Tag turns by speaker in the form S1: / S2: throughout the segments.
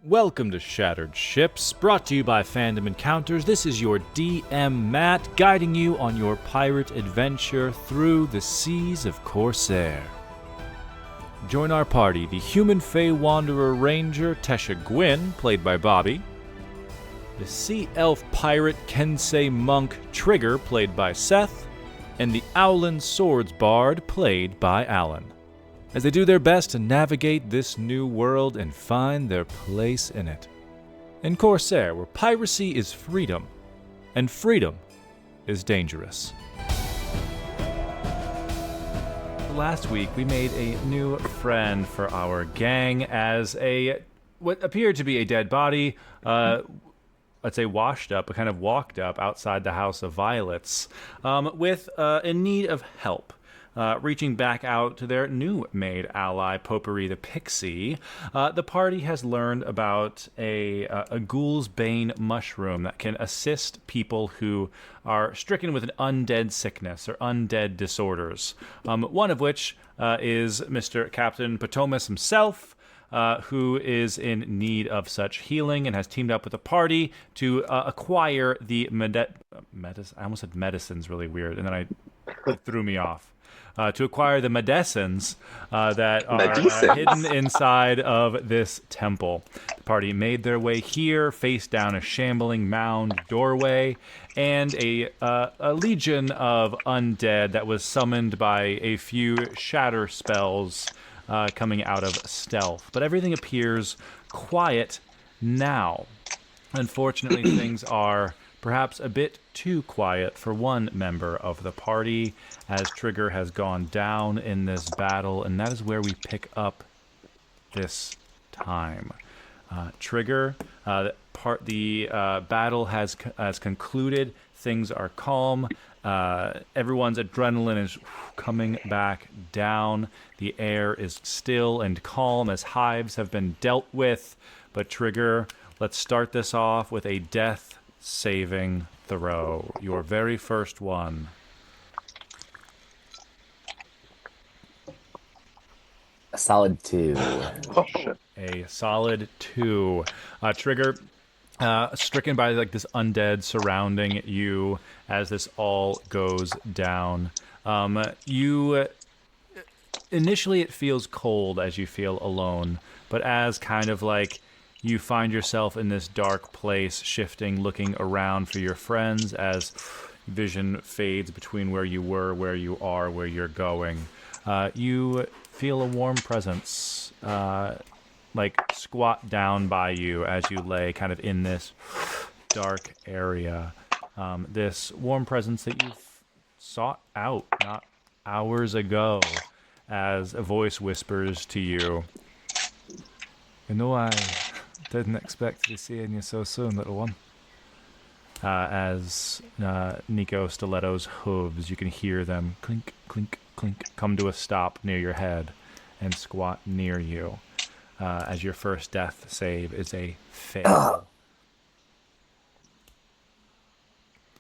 S1: Welcome to Shattered Ships, brought to you by Fandom Encounters. This is your DM Matt, guiding you on your pirate adventure through the seas of Corsair. Join our party, the Human Fey Wanderer Ranger Tesha Gwyn, played by Bobby, the Sea Elf Pirate Kensei Monk Trigger, played by Seth, and the Owlin Swords Bard, played by Alan, as they do their best to navigate this new world and find their place in it. In Corsair, where piracy is freedom, and freedom is dangerous. Last week, we made a new friend for our gang as what appeared to be a dead body, let's say washed up, but kind of walked up outside the House of Violets, in need of help. Reaching back out to their new-made ally, Potpourri the Pixie, the party has learned about a ghoul's bane mushroom that can assist people who are stricken with an undead sickness or undead disorders. One of which is Mr. Captain Potomas himself, who is in need of such healing and has teamed up with the party to acquire the I almost said medicine's really weird, and then it threw me off. To acquire the medicines that are hidden inside of this temple. The party made their way here, faced down a shambling mound doorway, and a legion of undead that was summoned by a few shatter spells coming out of stealth. But everything appears quiet now. Unfortunately, things are perhaps a bit too quiet for one member of the party, as Trigger has gone down in this battle, and that is where we pick up this time. Trigger, the battle has concluded. Things are calm. Everyone's adrenaline is coming back down. The air is still and calm as hives have been dealt with. But Trigger, let's start this off with a death saving throw. Your very first one.
S2: A solid 2.
S3: Oh, shit.
S1: A solid 2. Trigger, stricken by this undead surrounding you as this all goes down. Initially it feels cold as you feel alone, but as kind of you find yourself in this dark place, shifting, looking around for your friends as vision fades between where you were, where you are, where you're going. You feel a warm presence, squat down by you as you lay kind of in this dark area. This warm presence that you've sought out not hours ago, as a voice whispers to you, "You know, I didn't expect to be seeing you so soon, little one." As Nico Stiletto's hooves, you can hear them clink, clink, clink, come to a stop near your head and squat near you. As your first death save is a fail.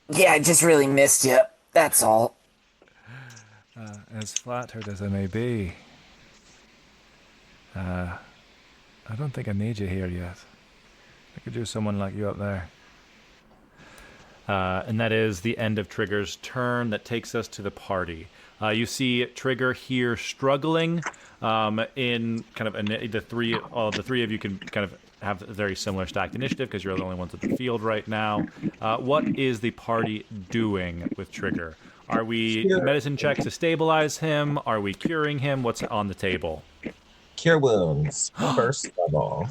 S2: Yeah, I just really missed you. That's all.
S1: As flattered as I may be, I don't think I need you here yet. I could use someone like you up there. And that is the end of Trigger's turn. That takes us to the party. You see Trigger here struggling in kind of the three of you can kind of have a very similar stacked initiative because you're the only ones at the field right now. What is the party doing with Trigger? Are we medicine checks to stabilize him? Are we curing him? What's on the table?
S3: Cure wounds, first level.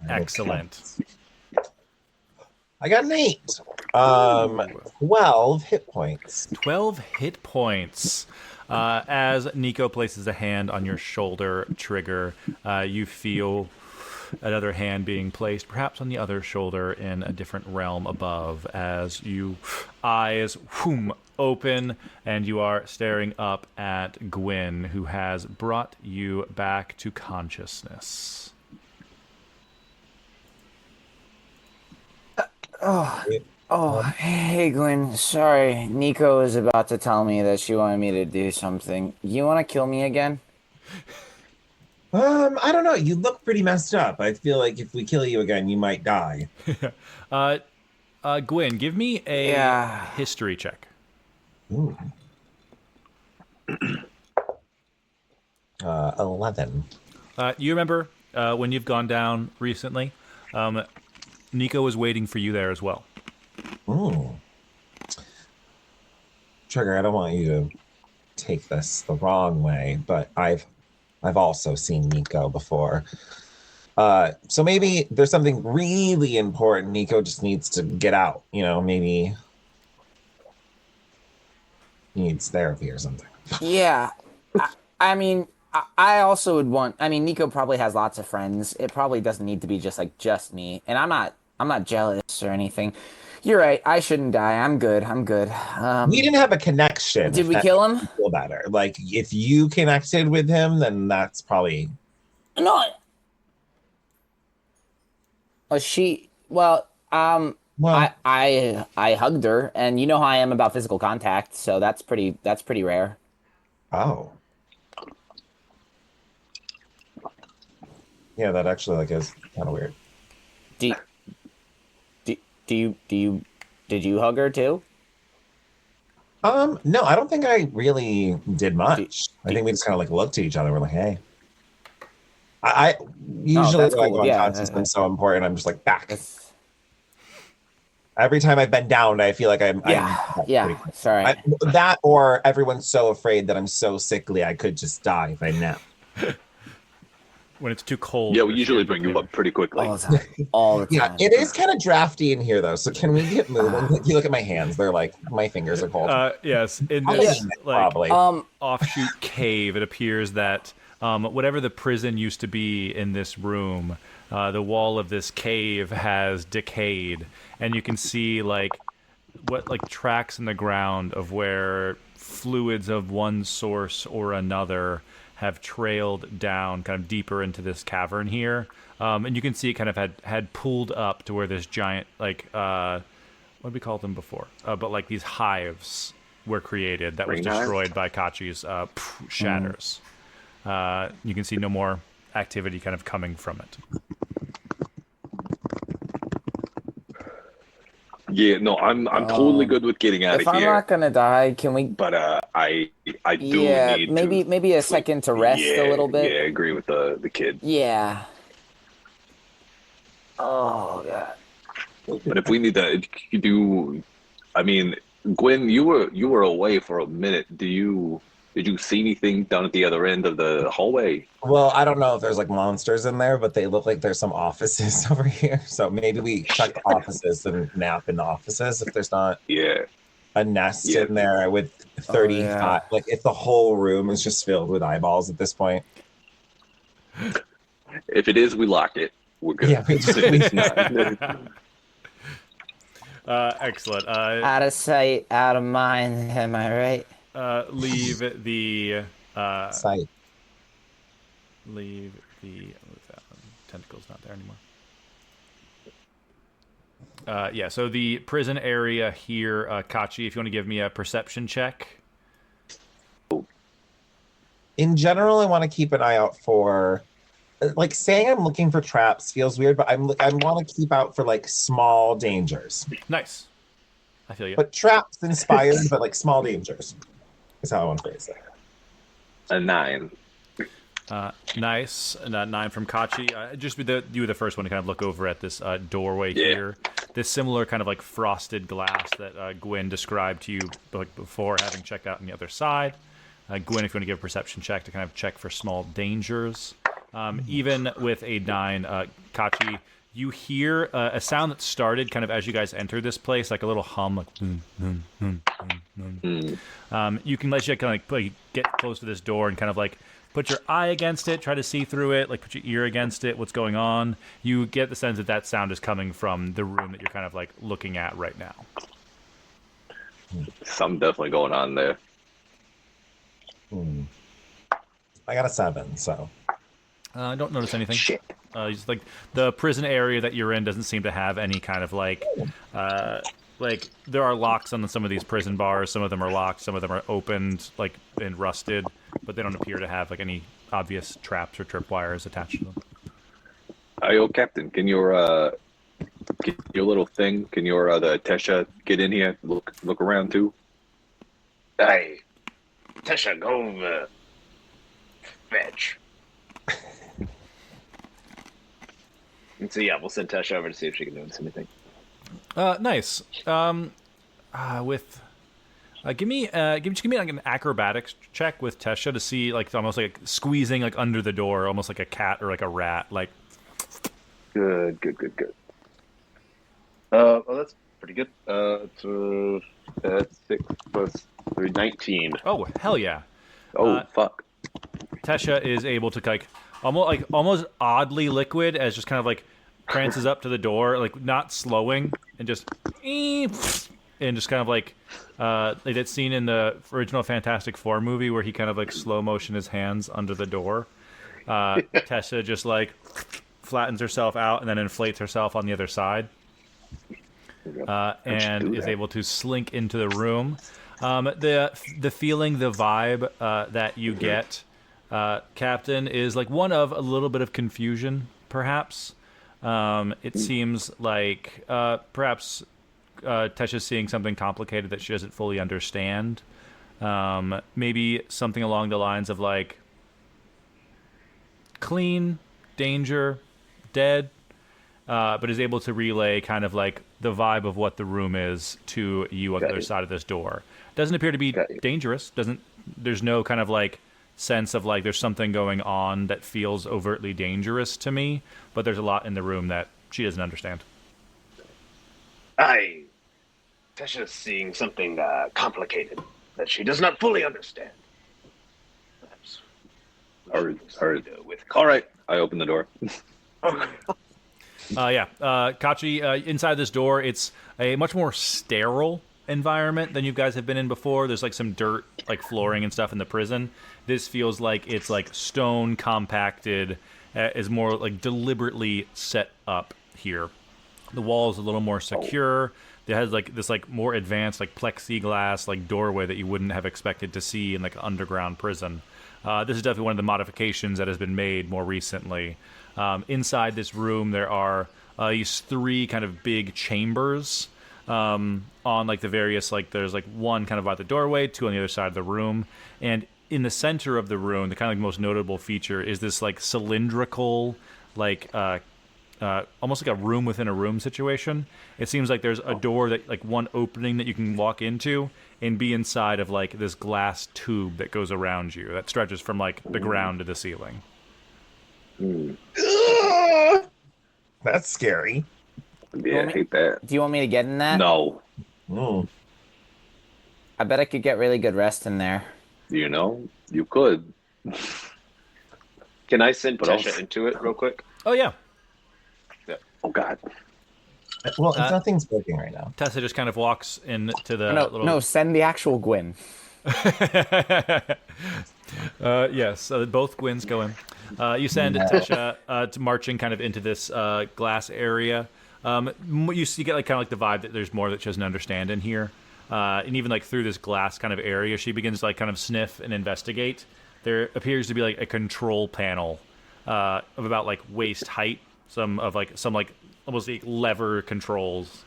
S1: Excellent.
S3: I got an 8. 12 hit points.
S1: 12 hit points. As Nico places a hand on your shoulder, Trigger, you feel another hand being placed, perhaps on the other shoulder in a different realm above, as you eyes open and you are staring up at Gwyn, who has brought you back to consciousness.
S2: Hey, Gwen. Sorry, Nico was about to tell me that she wanted me to do something. You want to kill me again?
S3: I don't know. You look pretty messed up. I feel like if we kill you again, you might die.
S1: Gwen, give me a
S2: Yeah.
S1: history check.
S3: Ooh. 11.
S1: You remember when you've gone down recently? Nico was waiting for you there as well.
S3: Ooh. Trigger, I don't want you to take this the wrong way, but I've also seen Nico before. So maybe there's something really important. Nico just needs to get out. Maybe he needs therapy or something.
S2: Yeah. I mean, I also would want. I mean, Nico probably has lots of friends. It probably doesn't need to be just me. And I'm not jealous or anything. You're right. I shouldn't die. I'm good. I'm good.
S3: We didn't have a connection.
S2: Did
S3: if
S2: we
S3: that
S2: kill
S3: makes
S2: him?
S3: you feel better. Like if you connected with him, then that's probably.
S2: No. Well,
S3: Well,
S2: I hugged her, and you know how I am about physical contact, so that's pretty rare.
S3: oh. Yeah, that actually is kind of weird.
S2: Do do did you hug her too?
S3: No, I don't think I really did
S2: Do,
S3: much. I
S2: do,
S3: think we just kind of looked at each other. We're like, hey. I
S2: oh,
S3: usually
S2: that's
S3: when I
S2: cool.
S3: go
S2: Yeah,
S3: unconscious, I'm so important. I'm just like back.
S2: that's,
S3: Every time I've been down, I feel like I'm
S2: yeah.
S3: pretty
S2: Sorry.
S3: that or everyone's so afraid that I'm so sickly I could just die if I nap.
S1: When it's too cold.
S4: Yeah, we usually bring you up pretty quickly.
S2: All the time. All the
S3: Yeah,
S2: time.
S3: it is kind of drafty in here though. So can we get moving? Like, you look at my hands; they're like my fingers are cold.
S1: Yes, in
S3: I'll
S1: this
S3: name it,
S1: like
S3: probably.
S1: offshoot cave, it appears that whatever the prison used to be in this room, the wall of this cave has decayed, and you can see like tracks in the ground of where fluids of one source or another have trailed down kind of deeper into this cavern here. And you can see it kind of had pulled up to where this giant, what did we call them before? But like these hives were created that was
S4: Ring hive?
S1: destroyed by Kachi's shatters. You can see no more activity kind of coming from it.
S4: Yeah, no, I'm totally good with getting out
S2: If
S4: of
S2: I'm
S4: here.
S2: not gonna die, can we?
S4: But I do
S2: Yeah,
S4: need
S2: maybe a second to rest a little bit.
S4: Yeah, I agree with the kid.
S2: Yeah. Oh god.
S4: But if we need to, if you do, I mean, Gwen, you were away for a minute. Did you see anything down at the other end of the hallway?
S3: Well, I don't know if there's monsters in there, but they look like there's some offices over here. So maybe we check the offices and nap in the offices if there's not
S4: Yeah.
S3: a nest
S4: Yeah.
S3: in there with 30
S2: yeah.
S3: like if the whole room is just filled with eyeballs at this point.
S4: If it is, we lock it. We're good.
S3: Yeah, we just-
S4: If it's not-
S1: Excellent.
S2: Out of sight, out of mind. Am I right?
S1: Leave the
S3: Sight.
S1: what's that one? Tentacle's not there anymore. Yeah, so the prison area here, Kachi, if you want to give me a perception check.
S3: In general, I want to keep an eye out for saying I'm looking for traps feels weird, but I want to keep out for small dangers.
S1: Nice. I feel you.
S3: But traps inspired, but small dangers is how I want to phrase it.
S4: a 9.
S1: Nice. 9 from Kachi. You were the first one to kind of look over at this doorway
S4: Yeah.
S1: here. This similar kind of frosted glass that Gwen described to you before, having checked out on the other side. Gwen, if you want to give a perception check to kind of check for small dangers. Even with a 9, Kachi, you hear a sound that started kind of as you guys enter this place, like a little hum, like you can let you kind of get close to this door and kind of put your eye against it, try to see through it, put your ear against it, what's going on. You get the sense that sound is coming from the room that you're kind of looking at right now.
S4: Something definitely going on there.
S3: I got a 7, so
S1: I don't notice anything.
S4: Shit.
S1: Just the prison area that you're in doesn't seem to have any kind of there are locks on some of these prison bars. Some of them are locked. Some of them are opened, and rusted, but they don't appear to have any obvious traps or tripwires attached to them.
S4: Yo, Captain, can your little thing, can your the Tesha get in here? Look around too.
S5: Hey, Tesha, go fetch. And so yeah, we'll send Tesha over to see if she can notice anything.
S1: Nice. Give me like an acrobatics check with Tesha to see like almost like squeezing like under the door, almost like a cat or like a rat. Like
S5: Good. Well, that's pretty good. That's 6 plus 3, 19.
S1: oh hell yeah.
S4: Fuck.
S1: Tesha is able to like almost oddly liquid as just kind of like prances up to the door, like not slowing and just kind of like that scene in the original Fantastic Four movie where he kind of like slow motion his hands under the door. Tesha just like flattens herself out and then inflates herself on the other side, and is able to slink into the room. The feeling, the vibe that you get, Captain, is like one of a little bit of confusion, perhaps. It seems like perhaps Tesha's seeing something complicated that she doesn't fully understand. Maybe something along the lines of like clean, danger, dead, but is able to relay kind of like the vibe of what the room is to you on the other side of this door. Doesn't appear to be dangerous. There's no kind of like sense of like there's something going on that feels overtly dangerous to me, but there's a lot in the room that she doesn't understand.
S5: Tesha's seeing something complicated that she does not fully understand. Perhaps.
S4: All right. I open the door.
S1: Kachi, inside this door, it's a much more sterile environment than you guys have been in before. There's like some dirt, like flooring and stuff in the prison. This feels like it's like stone compacted, is more like deliberately set up here. The wall is a little more secure. It has like this like more advanced like plexiglass like doorway that you wouldn't have expected to see in like an underground prison. This is definitely one of the modifications that has been made more recently. Inside this room, there are these 3 kind of big chambers on like the various like there's like one kind of by the doorway, 2 on the other side of the room, and in the center of the room, the kind of like most notable feature is this like cylindrical like almost like a room within a room situation. It seems like there's a door that like one opening that you can walk into and be inside of like this glass tube that goes around you that stretches from like the ground to the ceiling.
S3: That's scary.
S4: Yeah, I hate that.
S2: Do you want me to get in that?
S4: No.
S2: I bet I could get really good rest in there.
S4: You know, you could.
S5: Can I send Tesha into it real quick?
S1: Oh yeah.
S4: Oh God.
S3: Well, nothing's working right now.
S1: Tessa just kind of walks into the
S2: No, send the actual Gwyn.
S1: Yes, both Gwyn's go in. You send Tesha to marching kind of into this glass area. You get like kind of like the vibe that there's more that she doesn't understand in here. And even like through this glass kind of area, she begins to like kind of sniff and investigate. There appears to be like a control panel of about like waist height. Some almost like lever controls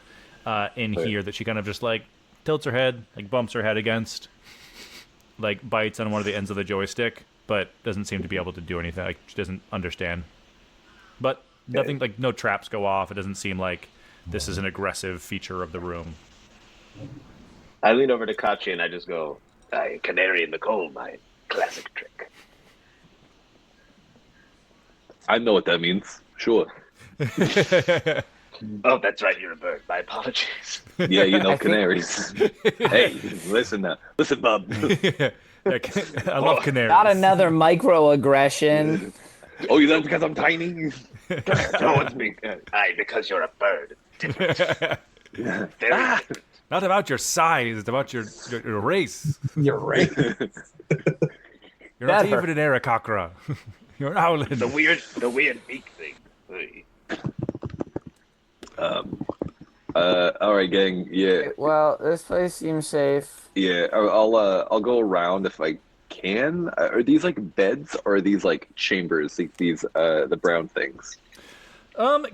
S1: in here that she kind of just like tilts her head, like bumps her head against, like bites on one of the ends of the joystick, but doesn't seem to be able to do anything. Like she doesn't understand. But nothing, like no traps go off. It doesn't seem like this is an aggressive feature of the room.
S5: I lean over to Kachi and I just go, canary in the coal mine. Classic trick.
S4: I know what that means. Sure.
S5: Oh, that's right. You're a bird. My apologies.
S4: Yeah, you know canaries. Hey, listen now. Listen, bub.
S1: I love canaries.
S2: Not another microaggression.
S4: Oh, you know because I'm tiny?
S5: No, it's me. Because you're a bird. Very
S1: Not about your size, it's about your race.
S3: You're right.
S1: You're not even an Aarakocra. You're an owlin.
S5: the weird beak thing.
S4: All right, gang. Yeah,
S2: Well, this place seems safe.
S4: yeah. I'll go around if I can. Are these like beds or are these like chambers? These the brown things.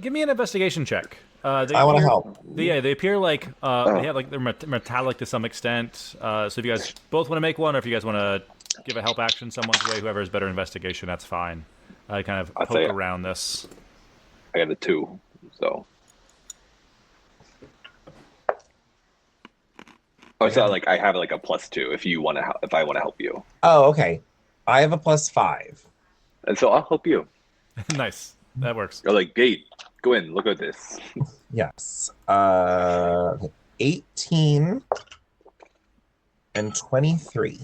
S1: Give me an investigation check.
S3: I want to help.
S1: They appear like
S4: Oh.
S1: they have like they're metallic to some extent. So if you guys both want to make one, or if you guys want to give a help action someone's way, whoever has better investigation, that's fine. I kind of
S4: I'll
S1: poke
S4: tell you.
S1: around this.
S4: I got a 2, so. Oh, so like I have like a +2 if you want to if I want to help you,
S3: Oh, okay. I have a +5.
S4: and so I'll help you.
S1: Nice, that works.
S4: Or like Gate, go in, look at this.
S3: Yes. 18 and 23.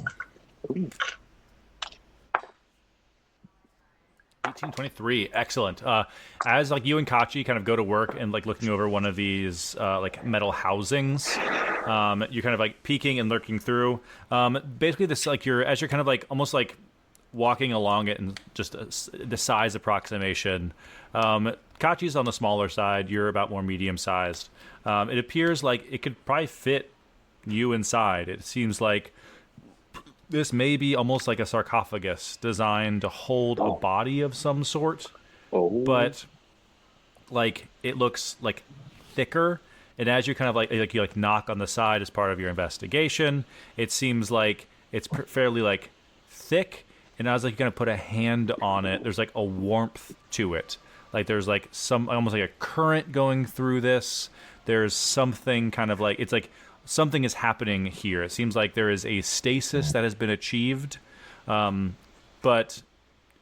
S1: 1823, excellent. As like you and Kachi kind of go to work and like looking over one of these like metal housings, you're kind of like peeking and lurking through. Basically, this like as you're kind of like almost like walking along it and just the size approximation. Kachi's on the smaller side. You're about more medium sized. It appears like it could probably fit you inside. It seems like this may be almost like a sarcophagus designed to hold a body of some sort, but like it looks like thicker. And as you kind of like you like knock on the side as part of your investigation, it seems like it's fairly like thick. And as like you kind of put a hand on it, there's like a warmth to it. Like there's like some almost like a current going through this. There's something kind of like it's like something is happening here. It seems like there is a stasis that has been achieved, but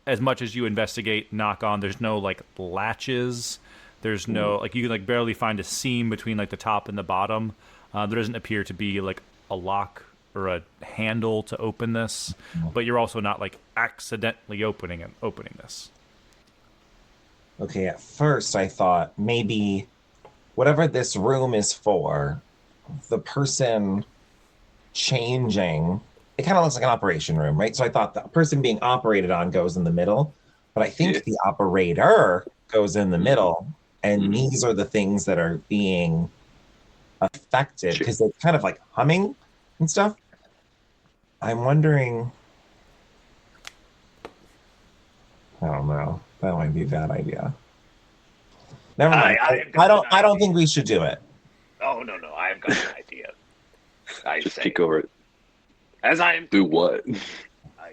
S1: as much as you investigate, knock on, there's no like latches. There's no like you can like barely find a seam between like the top and the bottom. There doesn't appear to be like a lock or a handle to open this, but you're also not like accidentally opening this.
S3: Okay, at first I thought maybe whatever this room is for, the person changing, it kind of looks like an operation room, right? So I thought the person being operated on goes in the middle, but I think the operator goes in the middle, and these are the things that are being affected because they're kind of like humming and stuff. I'm wondering, I don't know, that might be a bad idea. Never mind. I don't think we should do it.
S5: Oh, no, I've got an idea. I
S4: Just
S5: say,
S4: take over it.
S5: as I am
S4: Do what?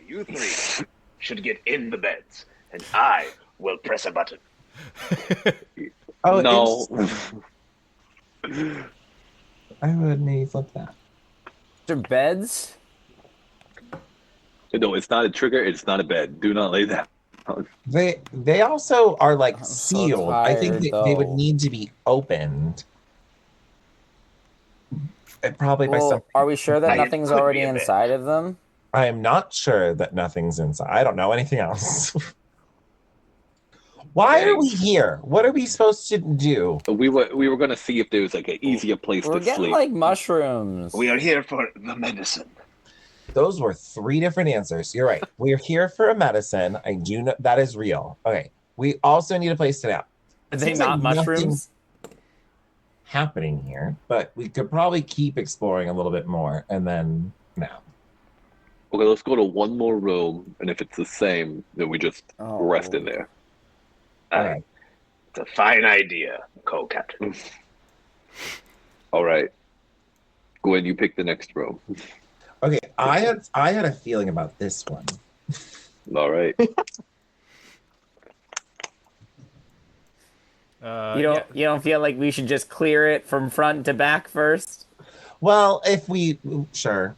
S5: you three should get in the beds, and I will press a button.
S3: Oh,
S4: No.
S3: I would maybe flip that.
S2: After beds?
S4: No, it's not a trigger. It's not a bed. Do not lay that.
S3: They also are like
S2: I'm so
S3: sealed. I think
S2: tired,
S3: they would
S2: though.
S3: need to be opened. Probably by
S2: Well,
S3: some.
S2: are we sure that
S5: It
S2: nothing's
S5: could be
S2: already
S5: a bed.
S2: inside of them?
S3: I am not sure that nothing's inside. I don't know anything else. Why are we here? What are we supposed to do?
S4: We were gonna see if there was like an easier place
S2: We're
S4: to
S2: getting
S4: sleep.
S2: like mushrooms.
S5: We are here for the medicine.
S3: Those were 3 different answers. You're right. We're here for a medicine. I do know that is real. Okay. We also need a place to nap.
S2: Are they
S3: Seems
S2: not
S3: like
S2: mushrooms?
S3: happening here, but we could probably keep exploring a little bit more and then nap.
S4: Okay, let's go to one more room, and if it's the same, then we just
S2: Oh.
S4: rest in there.
S3: All right.
S5: It's a fine idea, co-captain.
S4: All right. Gwen, you pick the next room.
S3: Okay. I had a feeling about this one.
S4: All right.
S2: You don't feel like we should just clear it from front to back first?
S3: Well, if we sure.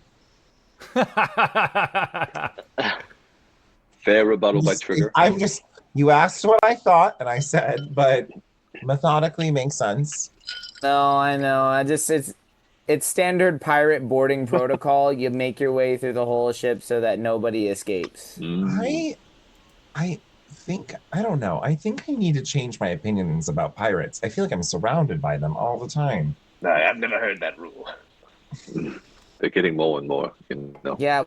S4: Fair rebuttal by trigger.
S3: I'm just you asked what I thought and I said, but methodically makes sense.
S2: No, I know. It's standard pirate boarding protocol. You make your way through the whole ship so that nobody escapes.
S3: I think I don't know. I think I need to change my opinions about pirates. I feel like I'm surrounded by them all the time.
S5: I've never heard that rule.
S4: They're getting more and more. You know.
S2: Yeah.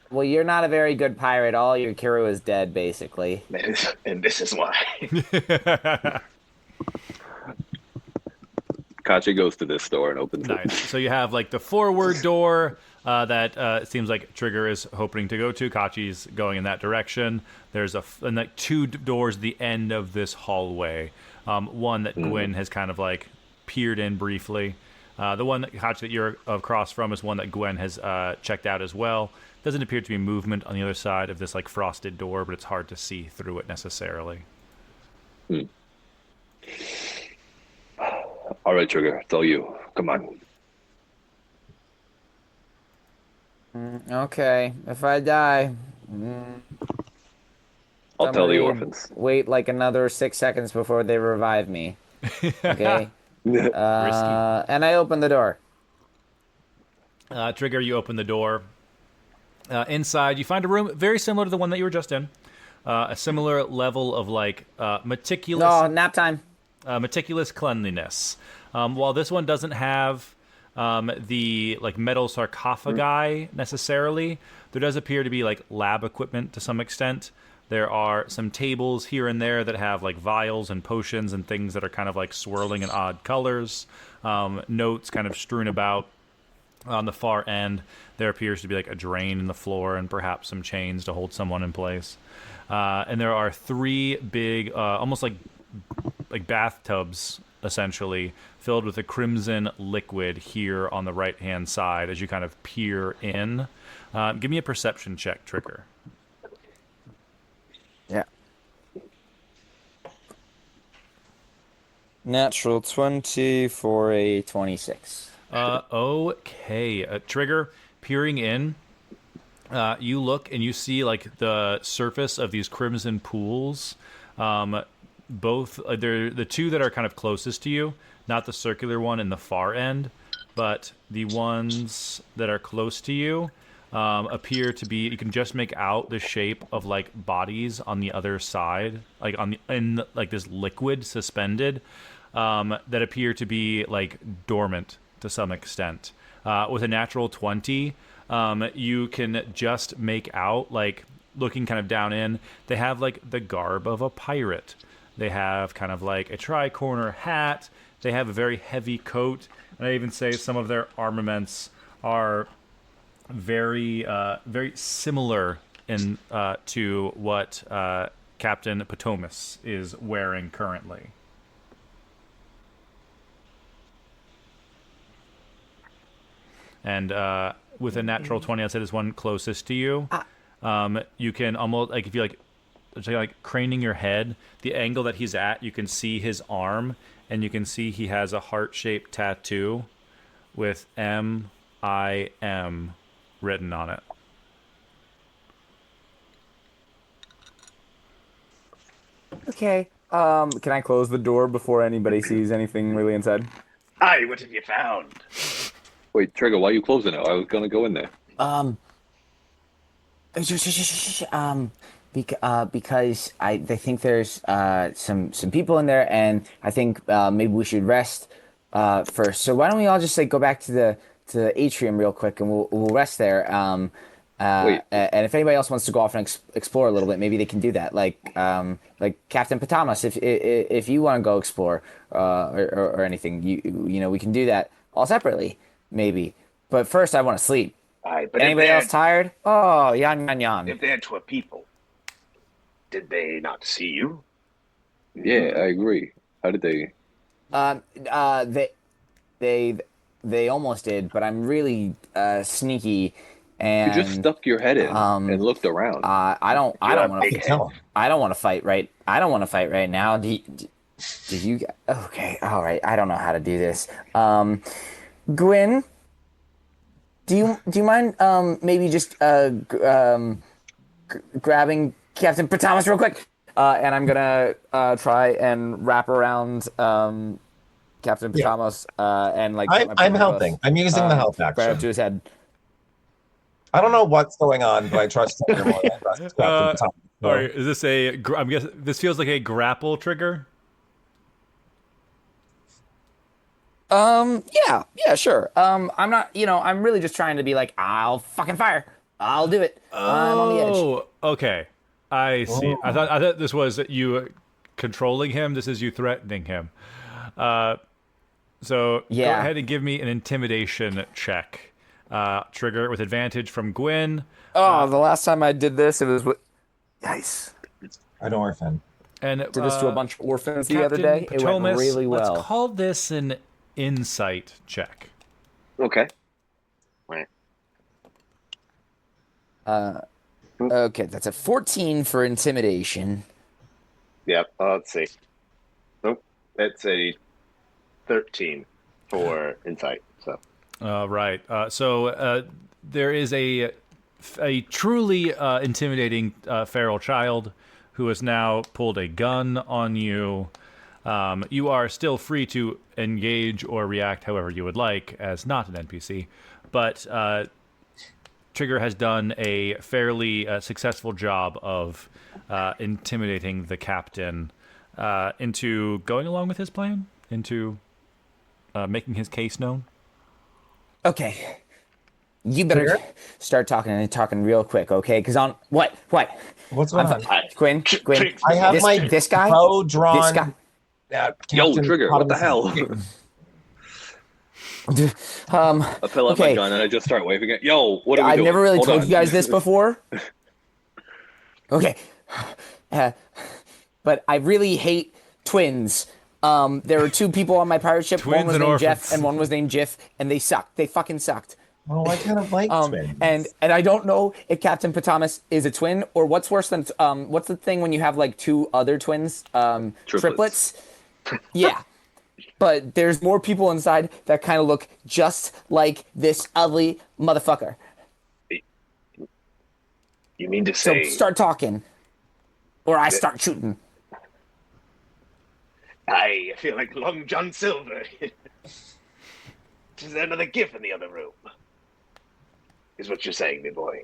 S2: Well, you're not a very good pirate. All your crew is dead, basically.
S5: And this is why.
S4: Kachi goes to this door and opens
S1: Nice.
S4: it.
S1: So you have like the forward door. that it seems like Trigger is hoping to go to. Kachi's going in that direction. There's and like 2 doors at the end of this hallway. One that Gwyn has kind of like peered in briefly. The one that Kachi that you're across from is one that Gwen has checked out as well. Doesn't appear to be movement on the other side of this like frosted door, but it's hard to see through it necessarily.
S4: All right, Trigger, it's all you. Come on.
S2: Okay, if I die,
S4: I'll tell the
S2: somebody
S4: orphans.
S2: wait like another 6 seconds before they revive me. Okay.
S1: Risky.
S2: And I open the door.
S1: Trigger, you open the door. Inside, you find a room very similar to the one that you were just in. A similar level of like meticulous.
S2: No, nap time.
S1: Meticulous cleanliness. While this one doesn't have the like metal sarcophagi necessarily, there does appear to be like lab equipment to some extent. There are some tables here and there that have like vials and potions and things that are kind of like swirling in odd colors. Notes kind of strewn about. On the far end, there appears to be like a drain in the floor and perhaps some chains to hold someone in place. And there are 3 big, almost like bathtubs, essentially, filled with a crimson liquid here on the right-hand side as you kind of peer in. Give me a perception check, Trigger.
S2: Yeah. Natural 20 for a 26.
S1: Okay. Trigger, peering in, you look and you see like the surface of these crimson pools. Both they're the 2 that are kind of closest to you, not the circular one in the far end, but the ones that are close to you appear to be. You can just make out the shape of like bodies on the other side, like in like this liquid suspended, that appear to be like dormant to some extent. With a natural 20, you can just make out, like, looking kind of down in, they have, like, the garb of a pirate. They have kind of, like, a tri-corner hat. They have a very heavy coat. And I even say some of their armaments are very, very similar in to what Captain Potomas is wearing currently. And with a natural 20, I'd say this one closest to you. You can almost, like, if you like craning your head, the angle that he's at, you can see his arm, and you can see he has a heart-shaped tattoo with M-I-M written on it.
S2: Okay. Can I close the door before anybody sees anything really inside?
S5: Aye, what have you found?
S4: Wait, Trigger, why are you closing it? I was gonna go in there.
S2: Because they think there's some people in there, and I think maybe we should rest first. So why don't we all just like go back to the atrium real quick, and we'll rest there.
S4: Wait.
S2: And if anybody else wants to go off and explore a little bit, maybe they can do that. Like Captain Potamus, if you want to go explore or anything, you know we can do that all separately, maybe. But first, I want to sleep.
S5: Aye, but
S2: Anybody else tired? Oh, yan.
S5: If they're to a people, did they not see you?
S4: Yeah, I agree. How did they?
S2: They almost did, but I'm really sneaky. And
S4: You just stuck your head in and looked around.
S2: I don't want
S5: big
S2: to.
S5: head.
S2: I don't want to fight right. I don't want to fight right now. Did you? Okay, all right. I don't know how to do this. Gwyn, do you mind maybe just grabbing Captain Potamus real quick? And I'm gonna try and wrap around Captain Potamus and like.
S3: I'm helping. I'm using the help
S2: right up
S3: action.
S2: to his head.
S3: I don't know what's going on, but I trust everyone. I trust Captain Thomas.
S1: All right, is this I'm guessing this feels like a grapple trigger?
S2: Yeah, sure. I'm not, I'm really just trying to be like, I'll fucking fire. I'll do it. I'm on the edge.
S1: Oh, okay. I see. I thought this was you controlling him. This is you threatening him. So
S2: Yeah.
S1: go ahead and give me an intimidation check. Trigger with advantage from Gwyn.
S2: Oh, the last time I did this, it was with. Nice.
S3: An orphan.
S1: And
S2: Did this to a bunch of orphans the other
S1: Captain
S2: day. It went
S1: Potomas,
S2: really well.
S1: let's call this an insight check.
S5: Okay. Right.
S2: Okay, that's a 14 for intimidation.
S5: Yep. Let's see. Nope. It's a 13 for insight. So.
S1: Right. So there is a truly intimidating feral child who has now pulled a gun on you. You are still free to engage or react however you would like as not an NPC, but Trigger has done a fairly successful job of intimidating the captain into going along with his plan, into making his case known.
S2: Okay. You better start talking real quick, okay? Because on what?
S3: What's going on?
S2: Gwyn.
S3: I have
S2: this guy.
S3: bow drawn.
S2: This guy.
S4: Yo,
S3: Captain
S4: Trigger, what the
S3: Potomas.
S4: hell? I pull out my
S2: Okay.
S4: gun and I just start waving it. Yo, what are we
S2: I've
S4: doing?
S2: never really
S4: Hold
S2: told
S4: on.
S2: you guys this before. Okay. But I really hate twins. There were two people on my pirate ship.
S1: Twins
S2: One was
S1: and
S2: named
S1: orphans.
S2: Jeff and one was named Jiff, and they sucked. They fucking sucked.
S3: Oh, I kind of like twins.
S2: And I don't know if Captain Potomas is a twin or what's worse than what's the thing when you have like two other twins? Triplets. Yeah. But there's more people inside that kind of look just like this ugly motherfucker.
S5: You mean to
S2: So
S5: say
S2: start talking, or I start shooting.
S5: I feel like Long John Silver? Is there another gif in the other room? Is what you're saying, me boy.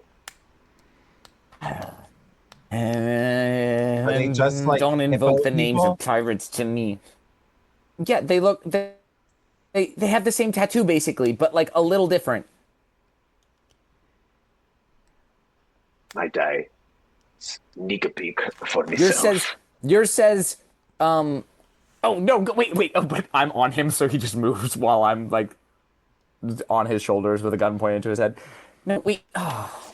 S3: they just, like,
S2: don't invoke
S3: hippo
S2: the names
S3: people?
S2: of pirates to me. Yeah, they have the same tattoo basically, but like a little different.
S5: Might I sneak a peek for myself?
S2: Yours says, oh no, wait, oh, but I'm on him, so he just moves while I'm like on his shoulders with a gun pointed to his head. No, wait, oh.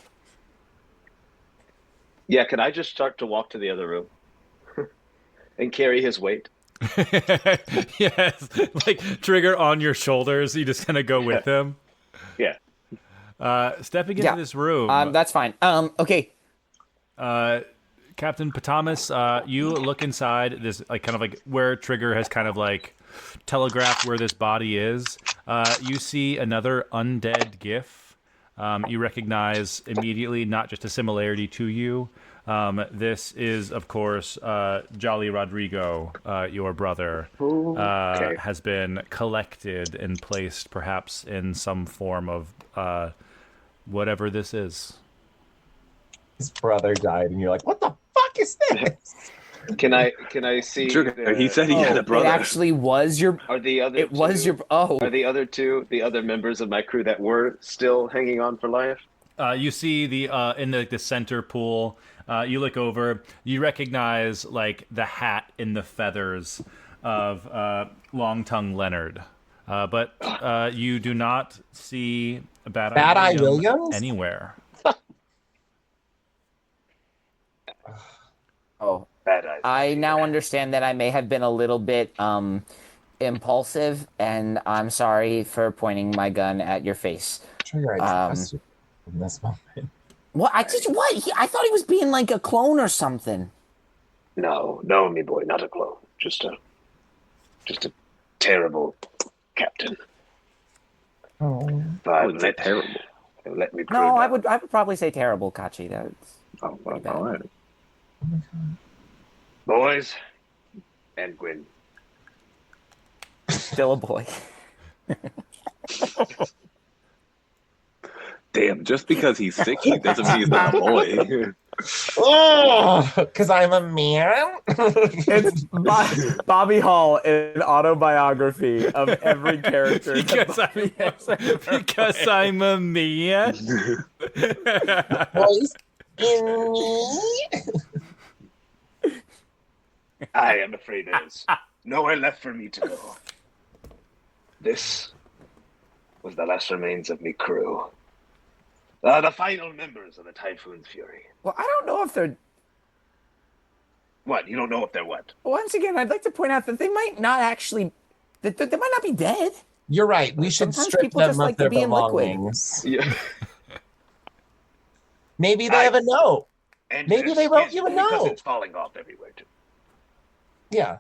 S5: Yeah, can I just start to walk to the other room and carry his weight?
S1: Yes, like Trigger on your shoulders. You just kind of go with him.
S5: Yeah.
S1: Stepping into this room.
S2: That's fine. Okay.
S1: Captain Potomas, you look inside this, like kind of like where Trigger has kind of like telegraphed where this body is. You see another undead GIF. You recognize immediately not just a similarity to you. This is, of course, Jolly Rodrigo, your brother,
S5: Okay.
S1: has been collected and placed perhaps in some form of whatever this is.
S3: His brother died, and you're like, what the fuck is this?
S5: Can I see?
S4: Trigger, he said he had a
S2: It
S4: brother.
S2: actually was your.
S5: Are the other?
S2: It was
S5: two-
S2: your. Oh.
S5: Are the other two the other members of my crew that were still hanging on for life?
S1: You see the in the center pool. You look over. You recognize like the hat and the feathers of Long Tongue Leonard, but you do not see Bad
S3: Eye Williams
S1: anywhere.
S2: Oh.
S5: Bad eyes.
S2: I now understand that I may have been a little bit impulsive, and I'm sorry for pointing my gun at your face.
S3: Trigger, I trust you in this moment.
S2: What? I thought he was being like a clone or something.
S5: No, me boy, not a clone. Just a terrible captain.
S3: Oh.
S5: But
S4: It's terrible.
S5: let me.
S2: No, I would probably say terrible, Kachi. That's
S5: Oh, well,
S2: bad.
S5: all right. Boys and Gwyn.
S2: Still a boy.
S4: Damn, just because he's 60 doesn't mean he's not a boy.
S3: Oh, because I'm a man?
S2: It's Bobby Hall, an autobiography of every character.
S1: Because I'm a man.
S3: Boys in me?
S5: I am afraid there's nowhere left for me to go. This was the last remains of me crew. The final members of the Typhoon's Fury.
S2: Well, I don't know if they're.
S5: What? You don't know if they're what?
S2: Once again, I'd like to point out that they might not actually. They might not be dead.
S3: You're right. We should
S2: Sometimes
S3: strip
S2: people
S3: them
S2: just
S3: of
S2: like to
S3: their
S2: be in liquid.
S3: belongings.
S4: Yeah.
S3: Maybe they have a note.
S5: And
S3: Maybe
S5: their
S3: they wrote
S5: skin,
S3: you a
S5: because
S3: note.
S5: it's falling off everywhere too.
S3: Yeah.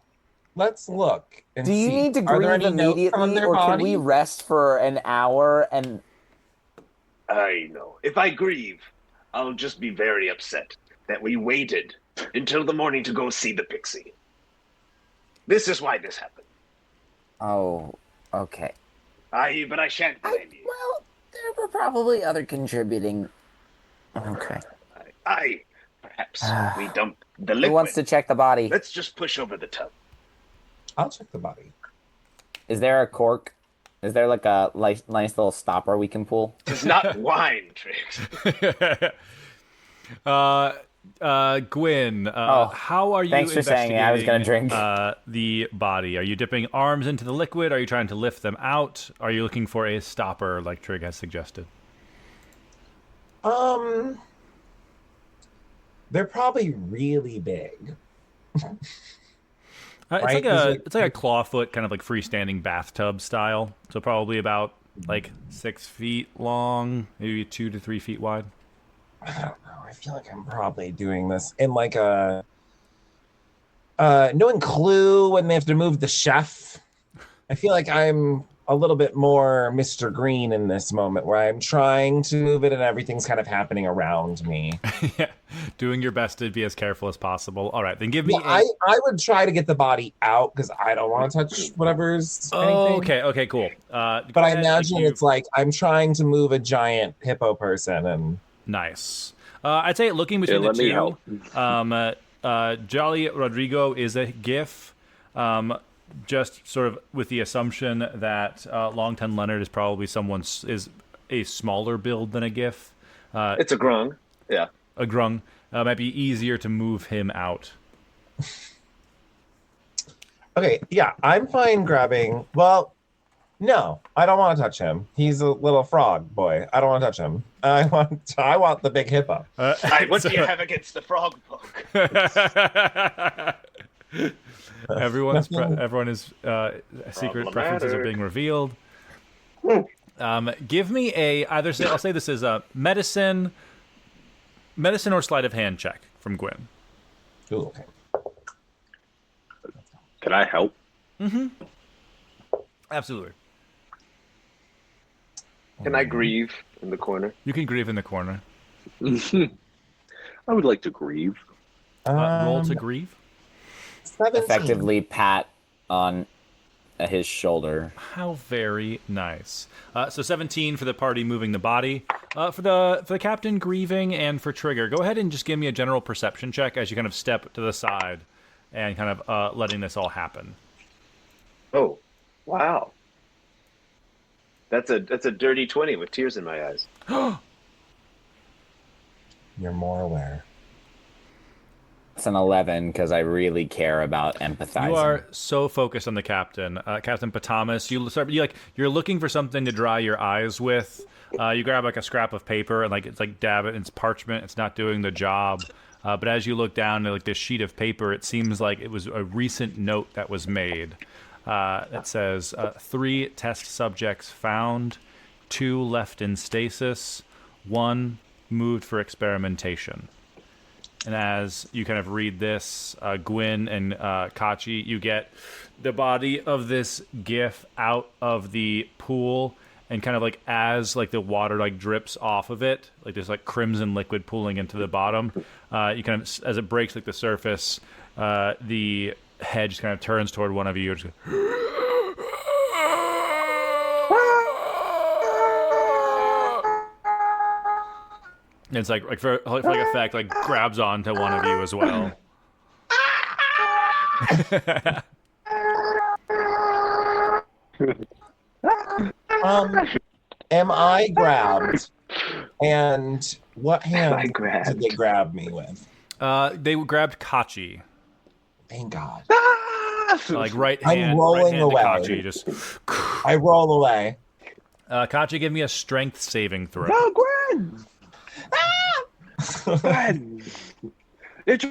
S3: Let's look and
S2: Do you
S3: see.
S2: need to
S3: Are there
S2: grieve
S3: any notes on
S2: immediately,
S3: their
S2: or can
S3: body?
S2: we rest for an hour and?
S5: I know. If I grieve, I'll just be very upset that we waited until the morning to go see the pixie. This is why this happened.
S2: Oh, okay.
S5: But I shan't blame you.
S2: Well, there were probably other contributing. Okay.
S5: Perhaps we dump the
S2: Who
S5: liquid.
S2: wants to check the body?
S5: Let's just push over the tub.
S3: I'll check the body.
S2: Is there a cork? Is there like a nice little stopper we can pull?
S5: It's not wine, Trix.
S1: Gwyn, how are you
S2: thanks for saying it. I was gonna drink.
S1: The body? Are you dipping arms into the liquid? Are you trying to lift them out? Are you looking for a stopper like Trig has suggested?
S3: They're probably really big.
S1: It's
S3: Right?
S1: like a clawfoot kind of like freestanding bathtub style. So probably about like 6 feet long, maybe 2 to 3 feet wide.
S3: I don't know. I feel like I'm probably doing this in like a knowing Clue when they have to move the chef. I feel like I'm a little bit more Mr. Green in this moment where I'm trying to move it and everything's kind of happening around me.
S1: Yeah, doing your best to be as careful as possible. All right, then give me.
S3: Well, I would try to get the body out because I don't want to touch whatever's. anything.
S1: Okay, cool.
S3: But I imagine it's like I'm trying to move a giant hippo person and.
S1: Nice. I'd say looking between the
S4: let me
S1: two,
S4: help.
S1: Jolly Rodrigo is a GIF, just sort of with the assumption that Longton Leonard is probably is a smaller build than a GIF.
S4: It's a grung. Yeah.
S1: A grung. Might be easier to move him out.
S3: Okay, yeah, I'm fine grabbing. Well, no, I don't want to touch him. He's a little frog boy. I don't want to touch him. I want the big hippo.
S5: What do you have against the frog folk?
S1: Everyone is secret preferences are being revealed. Give me I'll say this is a medicine or sleight of hand check from Gwyn.
S3: Ooh, okay.
S4: Can I help?
S1: Absolutely.
S5: Can I grieve in the corner?
S1: You can grieve in the corner.
S4: I would like to grieve.
S1: Roll to grieve.
S3: 17.
S2: Effectively pat on his shoulder.
S1: How very nice. So 17 for the party moving the body. For the captain grieving and for Trigger, go ahead and just give me a general perception check as you kind of step to the side and kind of letting this all happen.
S5: Oh, wow. That's a dirty 20 with tears in my eyes.
S3: You're more aware.
S2: It's an 11 because I really care about empathizing.
S1: You are so focused on the captain, Captain Patamas. You're looking for something to dry your eyes with. You grab like a scrap of paper and it's dab it. It's parchment. It's not doing the job. But as you look down at this sheet of paper, it seems like it was a recent note that was made. It says 3 test subjects found, 2 left in stasis, 1 moved for experimentation. And as you kind of read this, Gwyn and Kachi, you get the body of this GIF out of the pool, and kind of as the water drips off of it, there's crimson liquid pooling into the bottom. You kind of, as it breaks the surface, the head just kind of turns toward one of you. Just and it's for effect, grabs onto one of you as well.
S3: Am I grabbed? And what hand
S5: grabbed?
S3: did they grab me with?
S1: They grabbed Kachi.
S3: Thank God.
S1: Right
S3: I'm
S1: hand.
S3: rolling
S1: right hand
S3: away.
S1: To Kachi, just.
S3: I roll away.
S1: Kachi, give me a strength saving throw.
S5: No, Gwen!
S4: Gwen! It's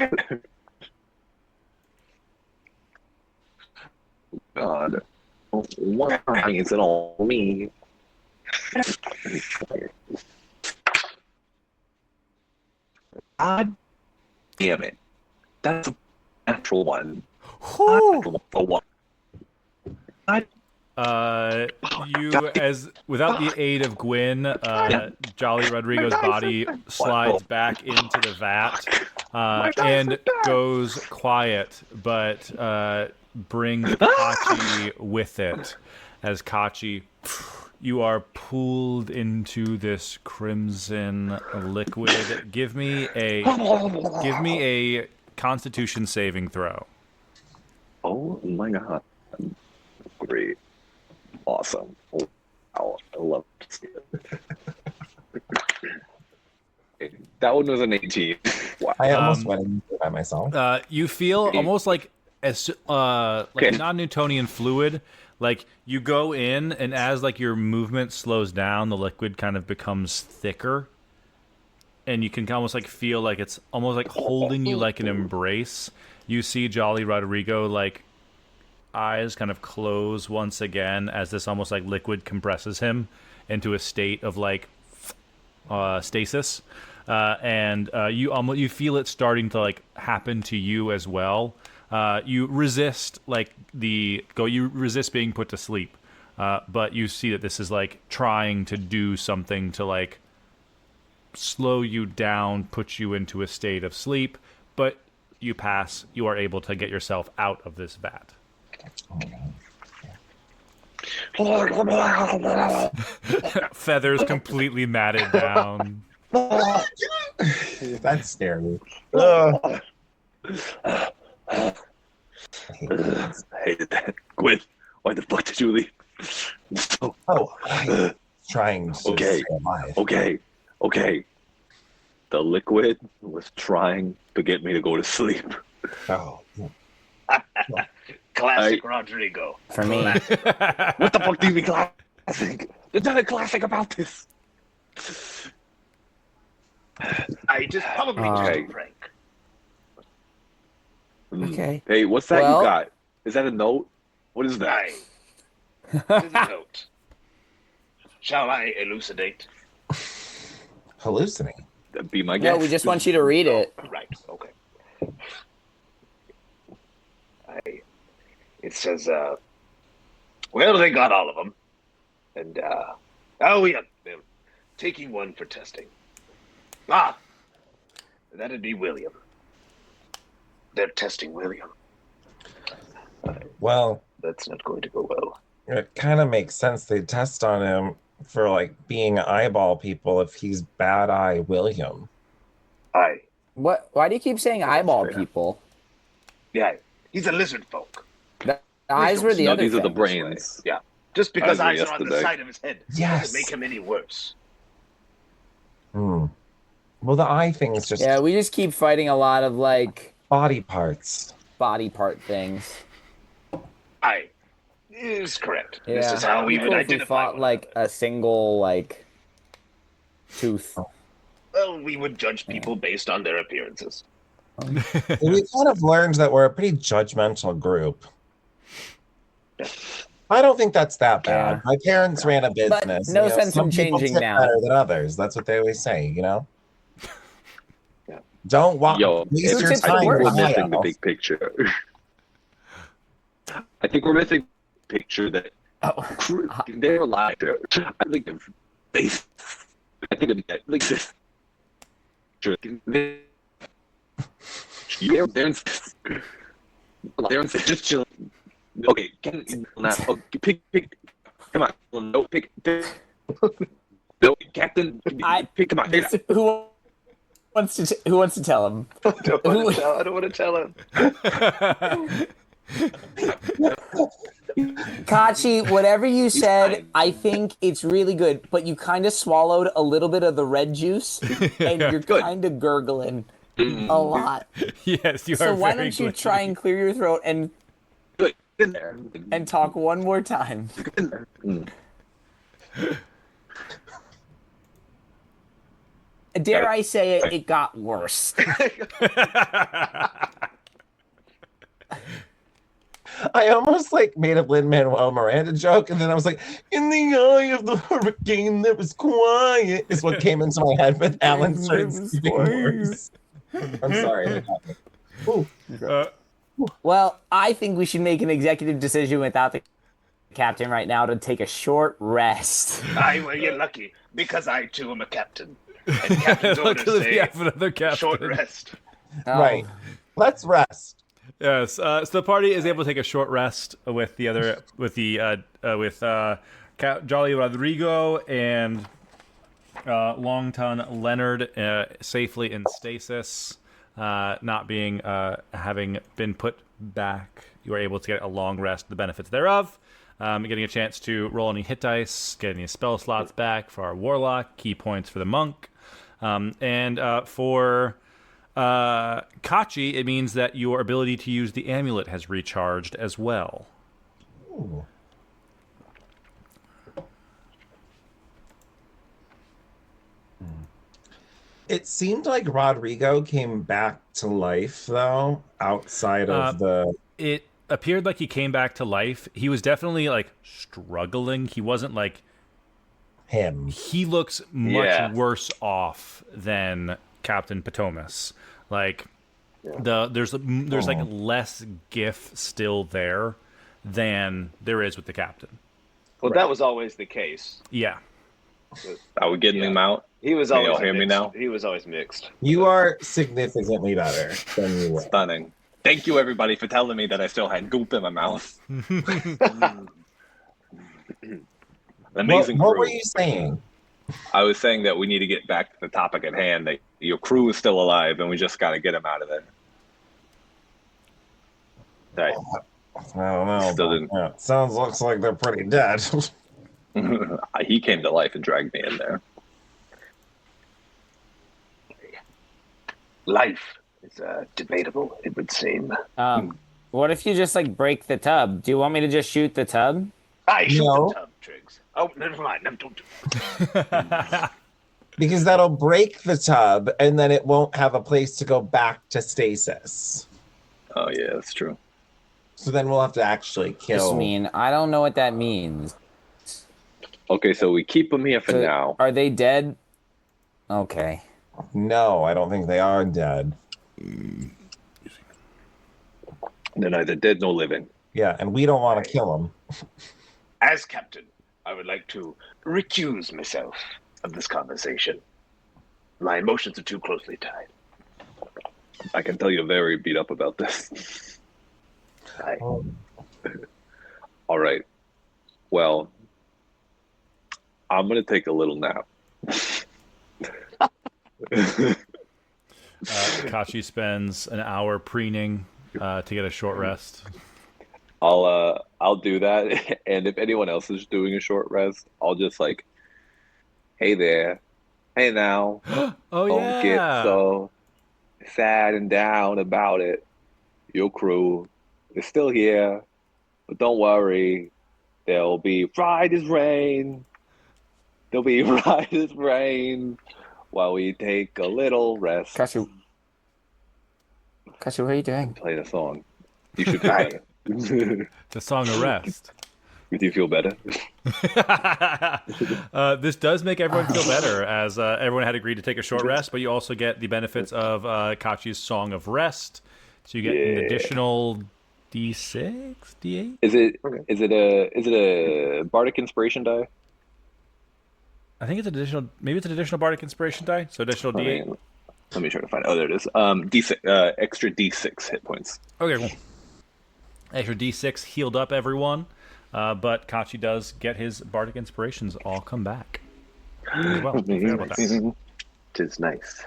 S4: God. Why is it all me? God damn it. That's a natural one.
S1: Whew.
S4: For what?
S1: You, as without the aid of Gwyn, Jolly Rodrigo's body slides back into the vat and goes quiet, but brings Kachi with it. As Kachi, you are pulled into this crimson liquid. Give me a Constitution saving throw.
S4: Oh my god. Great. Awesome. Oh, wow. I love to see it. That one was an 18. Wow.
S3: I almost went into it by myself.
S1: You feel almost like non-Newtonian fluid. Like you go in, and as like your movement slows down, the liquid kind of becomes thicker, and you can almost like feel like it's almost like holding you like an embrace. You see Jolly Rodrigo like eyes kind of close once again as this almost like liquid compresses him into a state of like stasis, and you feel it starting to like happen to you as well. You resist you resist being put to sleep, but you see that this is like trying to do something to like slow you down, put you into a state of sleep, but you pass. You are able to get yourself out of this vat. Feathers completely matted down.
S3: That scared me.
S4: I hated that. Gwen, why the fuck did you leave? So,
S3: I'm trying to stay alive.
S4: Okay. The liquid was trying to get me to go to sleep.
S3: Oh.
S5: Classic Rodrigo.
S2: For me.
S4: What the fuck do you mean classic? There's nothing classic about this.
S5: I just probably just Frank.
S2: Okay.
S4: Hey, what's that
S2: Well-
S4: you got? Is that a note? What is that?
S5: Aye. This is a note. Shall I elucidate?
S3: Hallucinate.
S4: That'd be my guess.
S2: No, we just want you to read it.
S5: Right, okay. It says, well, they got all of them. And, oh, yeah, they're taking one for testing. Ah, that'd be William. They're testing William.
S3: Well,
S5: That's not going to go well.
S3: it kind of makes sense they test on him for like being eyeball people if he's Bad Eye William.
S5: Aye.
S2: What? Why do you keep saying eyeball
S4: fair.
S2: people?
S5: Yeah, he's a lizard folk.
S2: The eyes were the
S4: No,
S2: other
S4: these are the
S2: thing.
S4: brains.
S5: Yeah. Just because
S4: I was
S5: eyes are on the
S4: yesterday.
S5: side of his head
S3: Yes.
S5: doesn't make him any worse.
S3: Well, the eye thing is just
S2: Yeah, we just keep fighting a lot of like
S3: body parts.
S2: body part things.
S5: Aye. Is correct.
S2: Yeah,
S5: This is how we
S2: It'd be
S5: would
S2: cool if we
S5: identify
S2: fought
S5: one
S2: like
S5: another.
S2: a single like tooth.
S5: Well, we would judge people based on their appearances.
S3: We kind of learned that we're a pretty judgmental group. I don't think that's that bad.
S2: Yeah.
S3: My parents ran a business.
S2: no sense
S3: some
S2: in
S3: people
S2: changing
S3: tip
S2: now.
S3: better than others. That's what they always say, you know?
S5: Yeah.
S3: Don't walk.
S4: Yo,
S3: waste
S2: Who
S3: your
S2: tips the
S3: time
S2: worst?
S4: we're
S3: with my
S4: missing the
S3: house.
S4: big picture. I think we're missing the picture that they're alive. I think they. I think of that. Like this. They're just chilling. Okay, now pick. Come on, no, pick. No, Captain. Pick. Come on. Pick it up.
S2: Who wants to tell him?
S5: I don't want to tell him.
S2: Kachi, whatever you said,
S4: fine.
S2: I think it's really good, but you kind of swallowed a little bit of the red juice, and you're
S4: Good.
S2: kind of gurgling a lot.
S1: Yes, you are.
S2: So why
S1: very
S2: don't you
S1: glitchy.
S2: try and clear your throat and
S4: Good. In there.
S2: talk one more time?
S4: In there.
S2: Dare I say it got worse.
S3: I almost like made a Lin-Manuel Miranda joke, and then I was like, "In the eye of the hurricane, that was quiet," is what came into my head. But Alan started speaking worse. I'm sorry. That happened. Ooh.
S2: Well, I think we should make an executive decision without the captain right now to take a short rest.
S5: Well, you're lucky because I too am a captain, and captain's orders
S1: Luckily, we
S5: say
S1: have another captain.
S5: short rest.
S3: Right. Let's rest.
S1: Yes. So the party is able to take a short rest with the other, Jolly Rodrigo and Longton Leonard safely in stasis, not being having been put back. You are able to get a long rest. The benefits thereof. Getting a chance to roll any hit dice, get any spell slots back for our warlock, key points for the monk, and for Kachi, it means that your ability to use the amulet has recharged as well.
S3: Ooh. It seemed like Rodrigo came back to life, though, outside of the...
S1: It appeared like he came back to life. He was definitely, like, struggling. He wasn't, like...
S3: him.
S1: He looks much worse off than Captain Potomas. Like, there's like less GIF still there than there is with the captain.
S5: Well, that was always the case.
S1: Yeah.
S4: Are we getting him out?
S5: He was
S4: Can
S5: always
S4: y'all hear me
S5: mixed.
S4: now?
S5: He was always mixed.
S3: You are significantly better than you were.
S4: Stunning. Thank you, everybody, for telling me that I still had goop in my mouth. Amazing
S3: What
S4: crew.
S3: were you saying?
S4: I was saying that we need to get back to the topic at hand. That your crew is still alive, and we just got to get them out of there. Right.
S3: I don't know.
S4: Still didn't-
S3: Yeah, looks like they're pretty dead.
S4: He came to life and dragged me in there.
S5: Life is debatable, it would seem.
S2: What if you just like break the tub? Do you want me to just shoot the tub?
S5: I shoot
S3: No.
S5: the tub, Triggs. Oh, never mind. No, don't do it.
S3: Because that'll break the tub, and then it won't have a place to go back to stasis.
S4: Oh yeah, that's true.
S3: So then we'll have to actually
S2: Just
S3: kill...
S2: mean I don't know what that means.
S4: Okay, so we keep them here for
S2: So,
S4: now.
S2: are they dead? Okay.
S3: No, I don't think they are dead.
S4: They're neither dead nor living.
S3: Yeah, and we don't want to kill them.
S5: As captain, I would like to recuse myself of this conversation. My emotions are too closely tied.
S4: I can tell you're very beat up about this. All right. Well, I'm gonna take a little nap.
S1: Kachi spends an hour preening to get a short rest.
S4: I'll do that, and if anyone else is doing a short rest, I'll just like, hey there, hey now,
S1: Oh
S4: don't get
S1: yeah.
S4: so sad and down about it. Your crew is still here, but don't worry, they'll be right as rain. They'll be right as rain while we take a little rest.
S2: Kashi, what are you doing?
S4: Play the song. You should try it.
S1: The song of rest.
S4: Do you feel better?
S1: This does make everyone feel better, as everyone had agreed to take a short rest, but you also get the benefits of Kachi's Song of Rest. So you get an additional D6, D8?
S4: Is it a bardic inspiration die?
S1: I think it's additional. Maybe it's an additional bardic inspiration die. So additional D8.
S4: Let me try to find it. Oh, there it is. D6, extra D6 hit points.
S1: Okay, cool. Extra D6 healed up everyone, but Kachi does get his bardic inspirations all come back as well. Don't forget about that.
S5: Tis nice.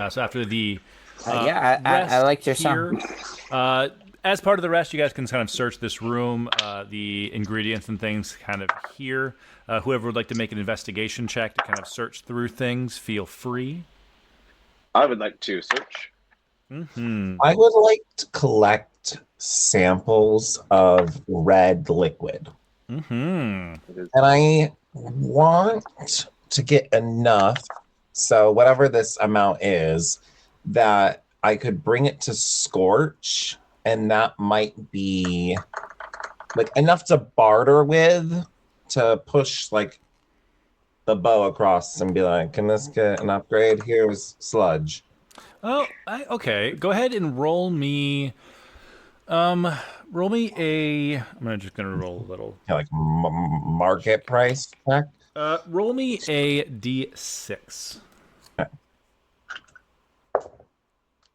S1: So after the
S2: Yeah, I liked your song.
S1: As part of the rest, you guys can kind of search this room, the ingredients and things kind of here. Whoever would like to make an investigation check to kind of search through things, feel free.
S5: I would like to search.
S3: I would like to collect samples of red liquid.
S1: Mm-hmm.
S3: And I want to get enough, so whatever this amount is, that I could bring it to Scorch, and that might be like enough to barter with to push like the bow across and be like, can this get an upgrade? Here's sludge.
S1: Oh, okay. Go ahead and roll me. Roll me a. Just gonna roll a little.
S3: Yeah, like market price check.
S1: Roll me a d6.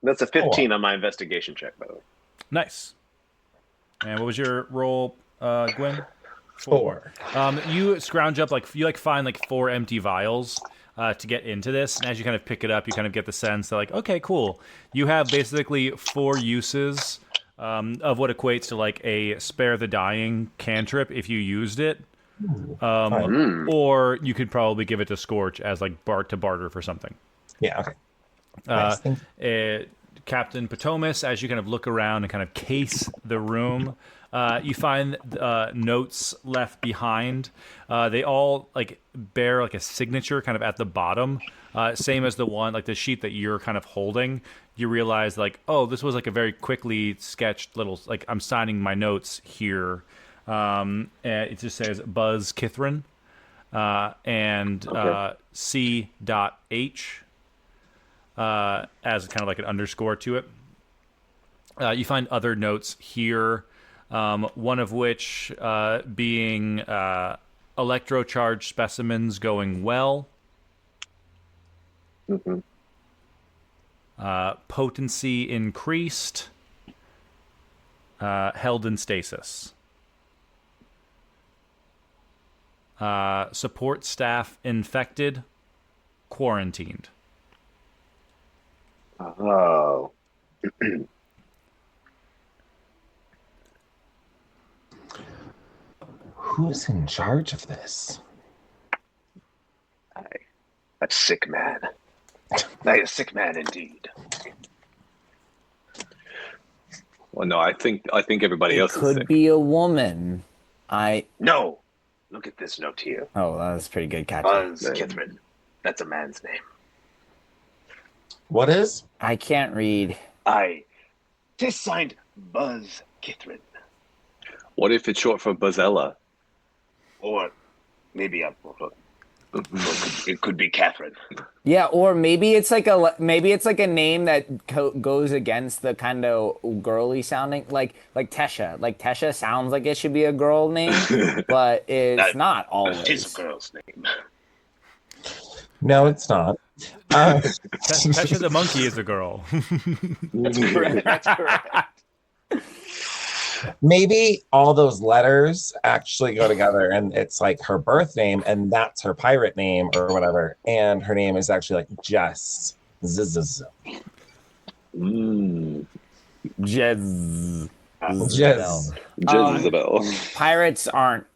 S5: That's a 15 on my investigation check, by the way.
S1: Nice. And what was your roll, Gwen?
S3: 4.
S1: You scrounge up you find like 4 empty vials to get into this, and as you kind of pick it up, you kind of get the sense that like, okay, cool. You have basically 4 uses of what equates to like a spare the dying cantrip if you used it, or you could probably give it to Scorch as like to barter for something.
S3: Yeah. Okay. Nice.
S1: Captain Potomas, as you kind of look around and kind of case the room, you find notes left behind. They all like bear like a signature kind of at the bottom, same as the one like the sheet that you're kind of holding. You realize like, oh, this was like a very quickly sketched little like I'm signing my notes here. And it just says Buzz Kithrin and C.H. As kind of like an underscore to it. You find other notes here, one of which being electrocharged specimens going well.
S5: Mm-hmm.
S1: Potency increased, held in stasis. Support staff infected, quarantined.
S5: Oh.
S3: Who's in charge of this?
S5: A sick man. A sick man indeed.
S4: Well, no, I think everybody else is
S2: Could
S4: sick.
S2: be a woman.
S5: No. Look at this note here.
S2: Oh, that's pretty good, Captain.
S5: Buzz Kithrin. That's a man's name.
S3: What is?
S2: I can't read.
S5: Tis signed Buzz Kithrin.
S4: What if it's short for Buzzella?
S5: Or maybe it could be Catherine.
S2: Yeah, or maybe it's like a name that goes against the kind of girly sounding, like Tesha. Like Tesha sounds like it should be a girl name, but it's not always.
S5: It is a girl's name.
S3: No, it's not.
S1: Tesha the monkey is a girl.
S5: That's correct. That's correct.
S3: Maybe all those letters actually go together and it's like her birth name and that's her pirate name or whatever. And her name is actually like Jess.
S2: Jez.
S3: Jez.
S4: Jezebel.
S2: Pirates aren't.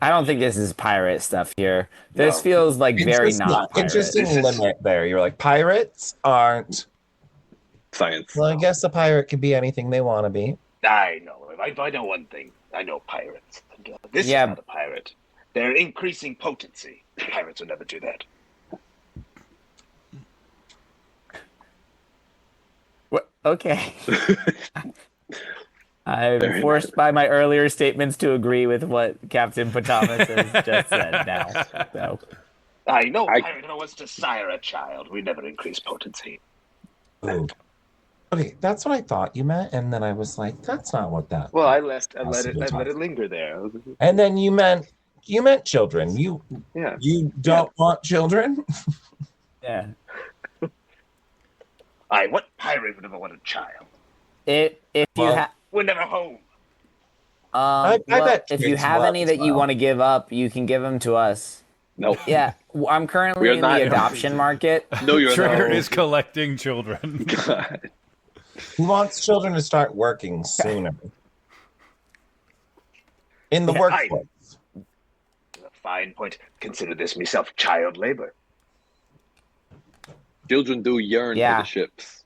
S2: I don't think this is pirate stuff here. This feels like very not pirate.
S3: Interesting limit there. You're like, pirates aren't.
S4: Science.
S3: Well, I guess a pirate could be anything they want to be.
S5: I know. I know one thing. I know pirates. This is not a pirate. They're increasing potency. Pirates would never do that.
S2: What? Okay. I'm forced by my earlier statements to agree with what Captain Potamus has just said now. So.
S5: I know pirate was to sire a child. We never increase potency.
S3: Ooh. Okay, that's what I thought you meant, and then I was like, "That's not what that."
S4: Well, I let it linger there.
S3: And then you meant children. You don't want children.
S2: Yeah.
S5: What pirate would ever want a child?
S2: We're
S5: never home.
S3: I bet
S2: if you have any that you want to give up, you can give them to us.
S4: Nope.
S2: Yeah, I'm currently in the adoption market.
S4: No, you're
S1: Trigger
S4: not.
S1: is collecting children.
S4: God.
S3: He wants children to start working sooner in the workforce.
S5: A fine point. Consider this myself child labor.
S4: Children do yearn for the ships.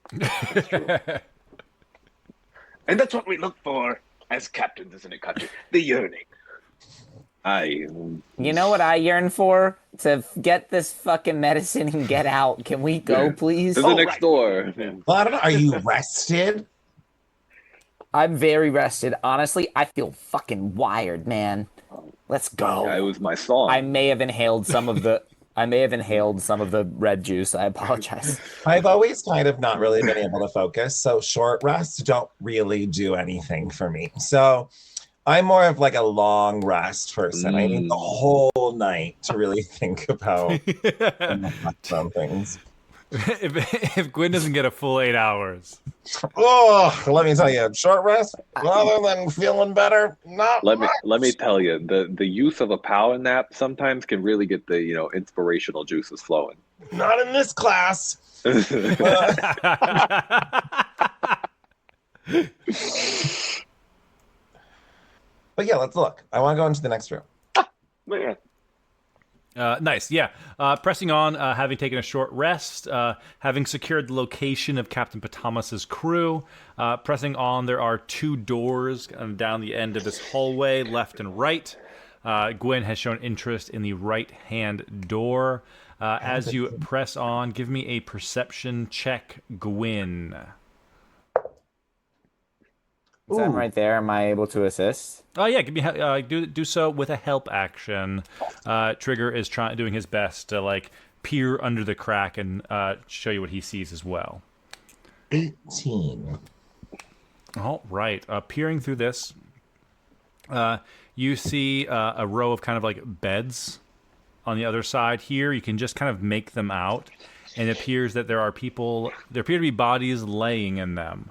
S5: And that's what we look for as captains, isn't it, Kachi? The yearning.
S2: You know what I yearn for? To get this fucking medicine and get out. Can we go, please?
S4: To the next door.
S3: Well, I don't know. Are you rested?
S2: I'm very rested. Honestly, I feel fucking wired, man. Let's go.
S4: Yeah, it was my song.
S2: I may have inhaled some of the red juice. I apologize.
S3: I've always kind of not really been able to focus, so short rests don't really do anything for me. So I'm more of like a long rest person. I need the whole night to really think about some things.
S1: If Gwyn doesn't get a full 8 hours.
S3: Oh, let me tell you, short rest, other than feeling better, not
S4: Let
S3: much.
S4: me tell you, the use of a power nap sometimes can really get the inspirational juices flowing.
S3: Not in this class. But yeah, let's look. I want to go into the next room.
S5: Man.
S1: Nice, yeah. Pressing on, having taken a short rest, having secured the location of Captain Patamas's crew. Pressing on, there are 2 doors down the end of this hallway, left and right. Gwyn has shown interest in the right-hand door. As you press on, give me a perception check, Gwyn.
S2: Is that right there? Am I able to assist?
S1: Oh yeah, give me do so with a help action. Trigger is doing his best to peer under the crack and show you what he sees as well.
S3: 18.
S1: All right, peering through this, you see a row of kind of like beds on the other side here. You can just kind of make them out, and it appears that there appear to be bodies laying in them.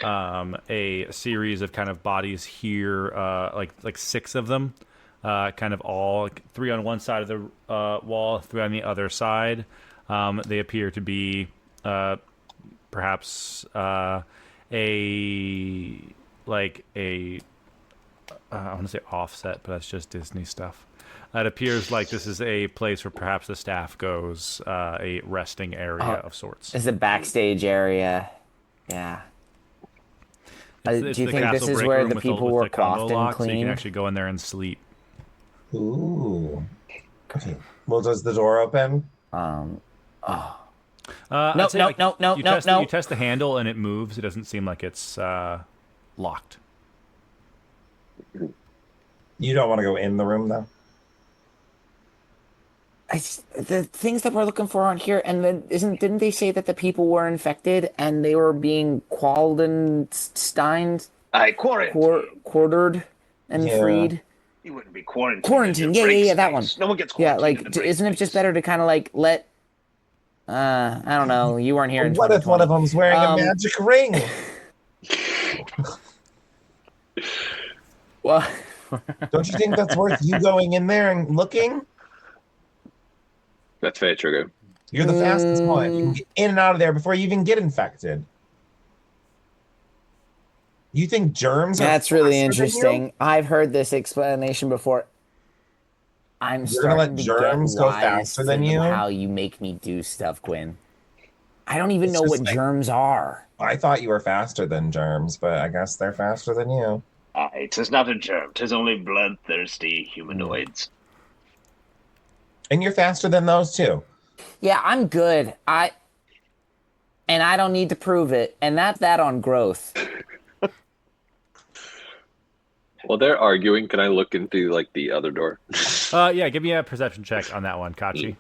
S1: A series of kind of bodies here, like 6 of them, kind of all 3 on one side of the wall, 3 on the other side. They appear to be perhaps I want to say offset, but that's just Disney stuff. It appears like this is a place where perhaps the staff goes, a resting area of sorts.
S2: It's a backstage area. Yeah. Do you think this is where the people were coughed and
S1: so you can
S2: cleaned?
S1: actually go in there and sleep.
S3: Ooh. Okay. Well, does the door open?
S2: No.
S1: You test
S2: No.
S1: You test the handle and it moves. It doesn't seem like it's locked.
S3: You don't want to go in the room, though?
S2: The things that we're looking for aren't here, and then didn't they say that the people were infected and they were being quarantined, quartered, and freed?
S5: You wouldn't be quarantined.
S2: Quarantine, yeah, that one.
S5: No one gets
S2: Yeah,
S5: quarantined.
S2: isn't it just better to kind of let? I don't know. You weren't here in
S3: What if one of
S2: 2020.
S3: them's wearing a magic ring?
S2: Well,
S3: Don't you think that's worth you going in there and looking?
S4: That's fair, Trigger.
S3: You're the fastest one. You can get in and out of there before you even get infected. You think germs are
S2: that's really
S3: faster than
S2: interesting. I've heard this explanation before. I'm
S3: You're gonna
S2: starting
S3: let
S2: to
S3: germs
S2: get
S3: go
S2: wise
S3: faster than
S2: to
S3: you?
S2: how you make me do stuff, Gwyn. I don't even
S3: It's
S2: know
S3: just
S2: what
S3: like-
S2: germs are.
S3: I thought you were faster than germs, but I guess they're faster than you.
S5: Tis not a germ. Tis only bloodthirsty humanoids.
S3: And you're faster than those too.
S2: Yeah, I'm good. And I don't need to prove it. And that's that on growth.
S4: While they're arguing, can I look into the other door?
S1: Yeah, give me a perception check on that one, Kachi.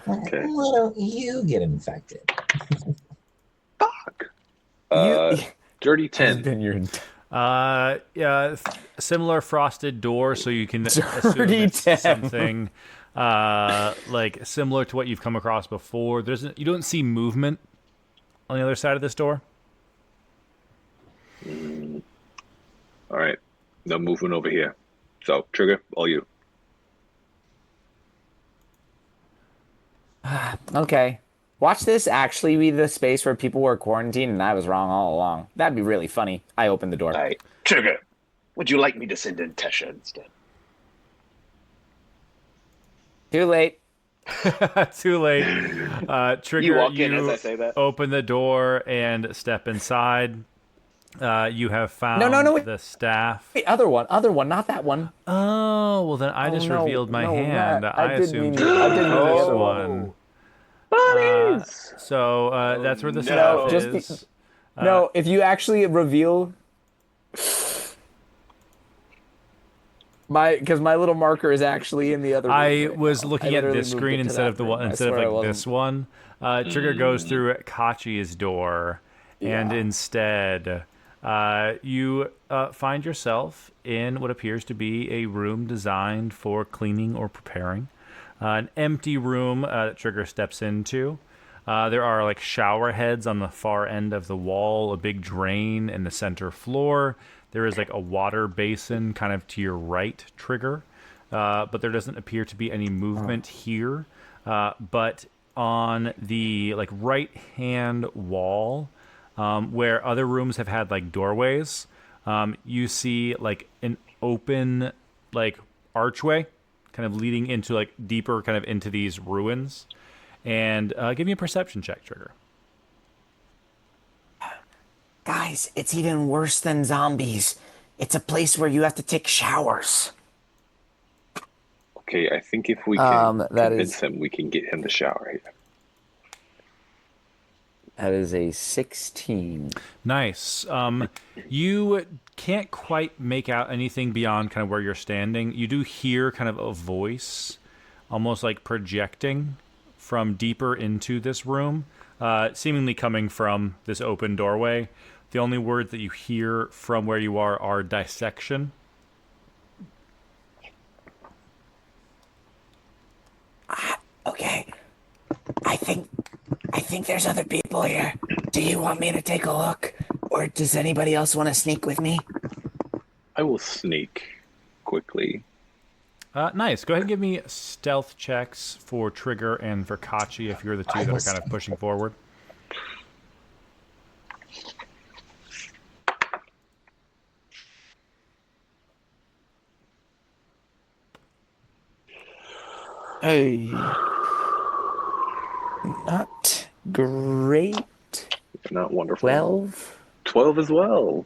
S4: Okay.
S3: Why don't you get infected?
S4: Fuck.
S2: You-
S4: Dirty 10.
S1: Yeah, similar frosted door, so you can assume
S2: Dirty
S1: it's
S2: 10.
S1: something similar to what you've come across before. You don't see movement on the other side of this door.
S4: All right. No movement over here. So, Trigger, all you.
S2: Okay. Watch this actually be the space where people were quarantined and I was wrong all along. That'd be really funny. I opened the door.
S5: Trigger, would you like me to send in Tesha instead?
S2: Too late.
S1: Too late. Trigger,
S4: You walk in as I say that.
S1: open the door and step inside. You have found
S2: No, wait.
S1: the staff.
S2: Wait, other one, not that one.
S1: Oh, well then I just
S2: no,
S1: revealed my
S2: no,
S1: hand.
S2: Matt,
S1: I assumed you
S2: I
S1: were
S2: didn't mean the
S1: this
S2: other
S1: one.
S4: Bunnies!
S1: That's where the
S2: No,
S1: staff
S2: just
S1: is.
S2: no. If you actually reveal because my little marker is actually in the other room
S1: I
S2: right
S1: was
S2: now. I
S1: looking at
S2: literally
S1: this
S2: moved
S1: screen
S2: it to
S1: instead of
S2: that
S1: the one
S2: room. I
S1: instead of
S2: swear I
S1: like
S2: wasn't.
S1: this one. Trigger goes through Kachi's door, and
S2: Yeah.
S1: instead, you find yourself in what appears to be a room designed for cleaning or preparing. An empty room that Trigger steps into. There are like shower heads on the far end of the wall, a big drain in the center floor. There is like a water basin kind of to your right, Trigger. But there doesn't appear to be any movement here. But on the like right hand wall, where other rooms have had like doorways, you see like an open like archway kind of leading into like deeper kind of into these ruins. And give me a perception check, Trigger.
S2: Guys, it's even worse than zombies. It's a place where you have to take showers.
S4: Okay, I think if we can
S2: that
S4: convince
S2: is
S4: him, we can get him to shower here.
S2: that is a 16.
S1: Nice. You can't quite make out anything beyond kind of where you're standing. You do hear kind of a voice, almost like projecting from deeper into this room, seemingly coming from this open doorway. The only words that you hear from where you are dissection.
S2: Okay. I think there's other people here. Do you want me to take a look? Or does anybody else want to sneak with me?
S4: I will sneak quickly.
S1: Nice. Go ahead and give me stealth checks for Trigger and for Kachi if you're the two that are kind of pushing forward.
S2: Hey. Not great.
S4: Not wonderful.
S2: 12.
S4: 12 as well.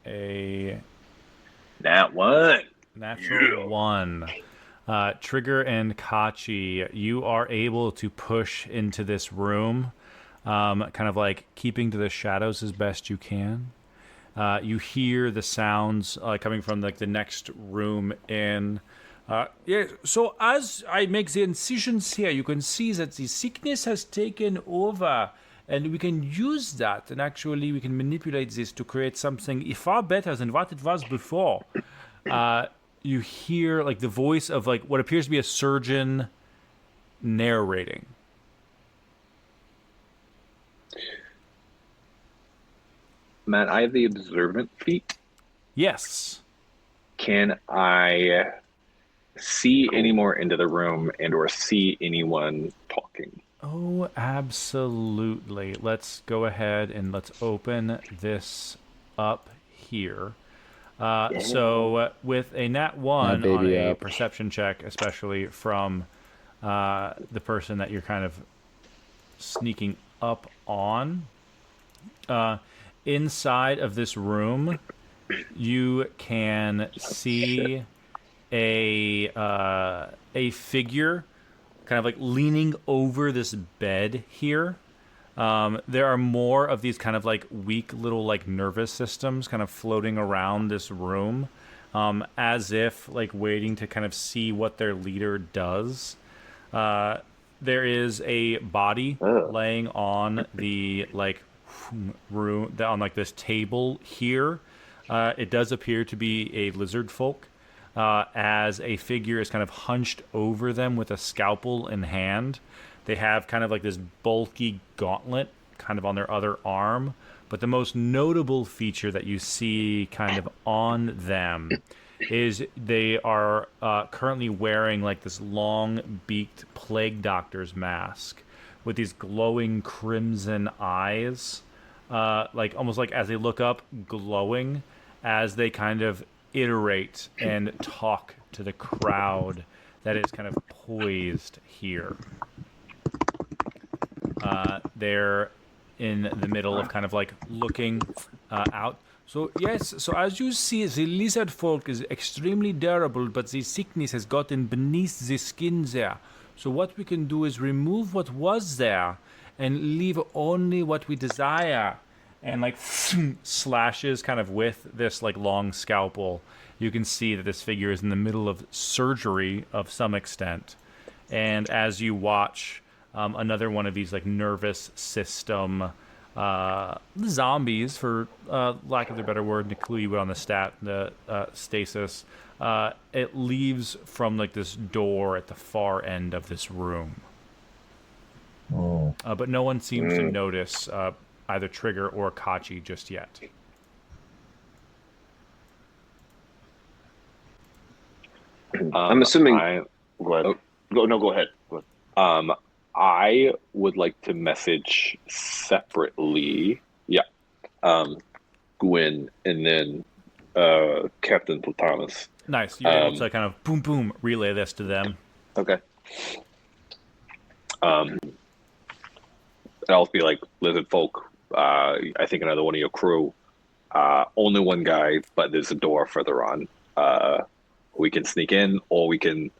S1: A
S4: That one.
S1: natural 1. Trigger and Kachi, you are able to push into this room, kind of like keeping to the shadows as best you can. You hear the sounds coming from like the next room in. Yeah, so as I make the incisions here, you can see that the sickness has taken over, and we can use that, and actually we can manipulate this to create something far better than what it was before. You hear like the voice of like what appears to be a surgeon narrating.
S4: Matt, I have the observant feat.
S1: Yes.
S4: Can I see any more into the room and or see anyone talking?
S1: Oh, absolutely. Let's go ahead and let's open this up here. So with a nat 1 on a perception check, especially from the person that you're kind of sneaking up on, inside of this room, you can see a figure kind of like leaning over this bed here. There are more of these kind of like weak little like nervous systems kind of floating around this room, as if like waiting to kind of see what their leader does. There is a body laying on the like room on like this table here. It does appear to be a lizard folk, as a figure is kind of hunched over them with a scalpel in hand. They have kind of like this bulky gauntlet kind of on their other arm. But the most notable feature that you see kind of on them is they are currently wearing like this long-beaked plague doctor's mask with these glowing crimson eyes, like almost like as they look up, glowing as they kind of iterate and talk to the crowd that is kind of poised here. Their in the middle of kind of like looking out. So yes, so as you see, the lizard folk is extremely durable, but the sickness has gotten beneath the skin there. So what we can do is remove what was there and leave only what we desire. And like slashes kind of with this like long scalpel. You can see that this figure is in the middle of surgery of some extent. And as you watch another one of these like nervous system zombies, for lack of a better word, to clue you on the stasis, it leaves from like this door at the far end of this room. But no one seems to notice either Trigger or Kachi just yet.
S5: I'm assuming.
S4: Go ahead. Go ahead.
S6: I would like to message separately. Yeah. Gwyn and then Captain Platanis.
S1: Nice. You're able to kind of boom, boom, relay this to them.
S6: Okay. I'll be like, lizard folk, I think another one of your crew. Only one guy, but there's a door further on. We can sneak in, or we can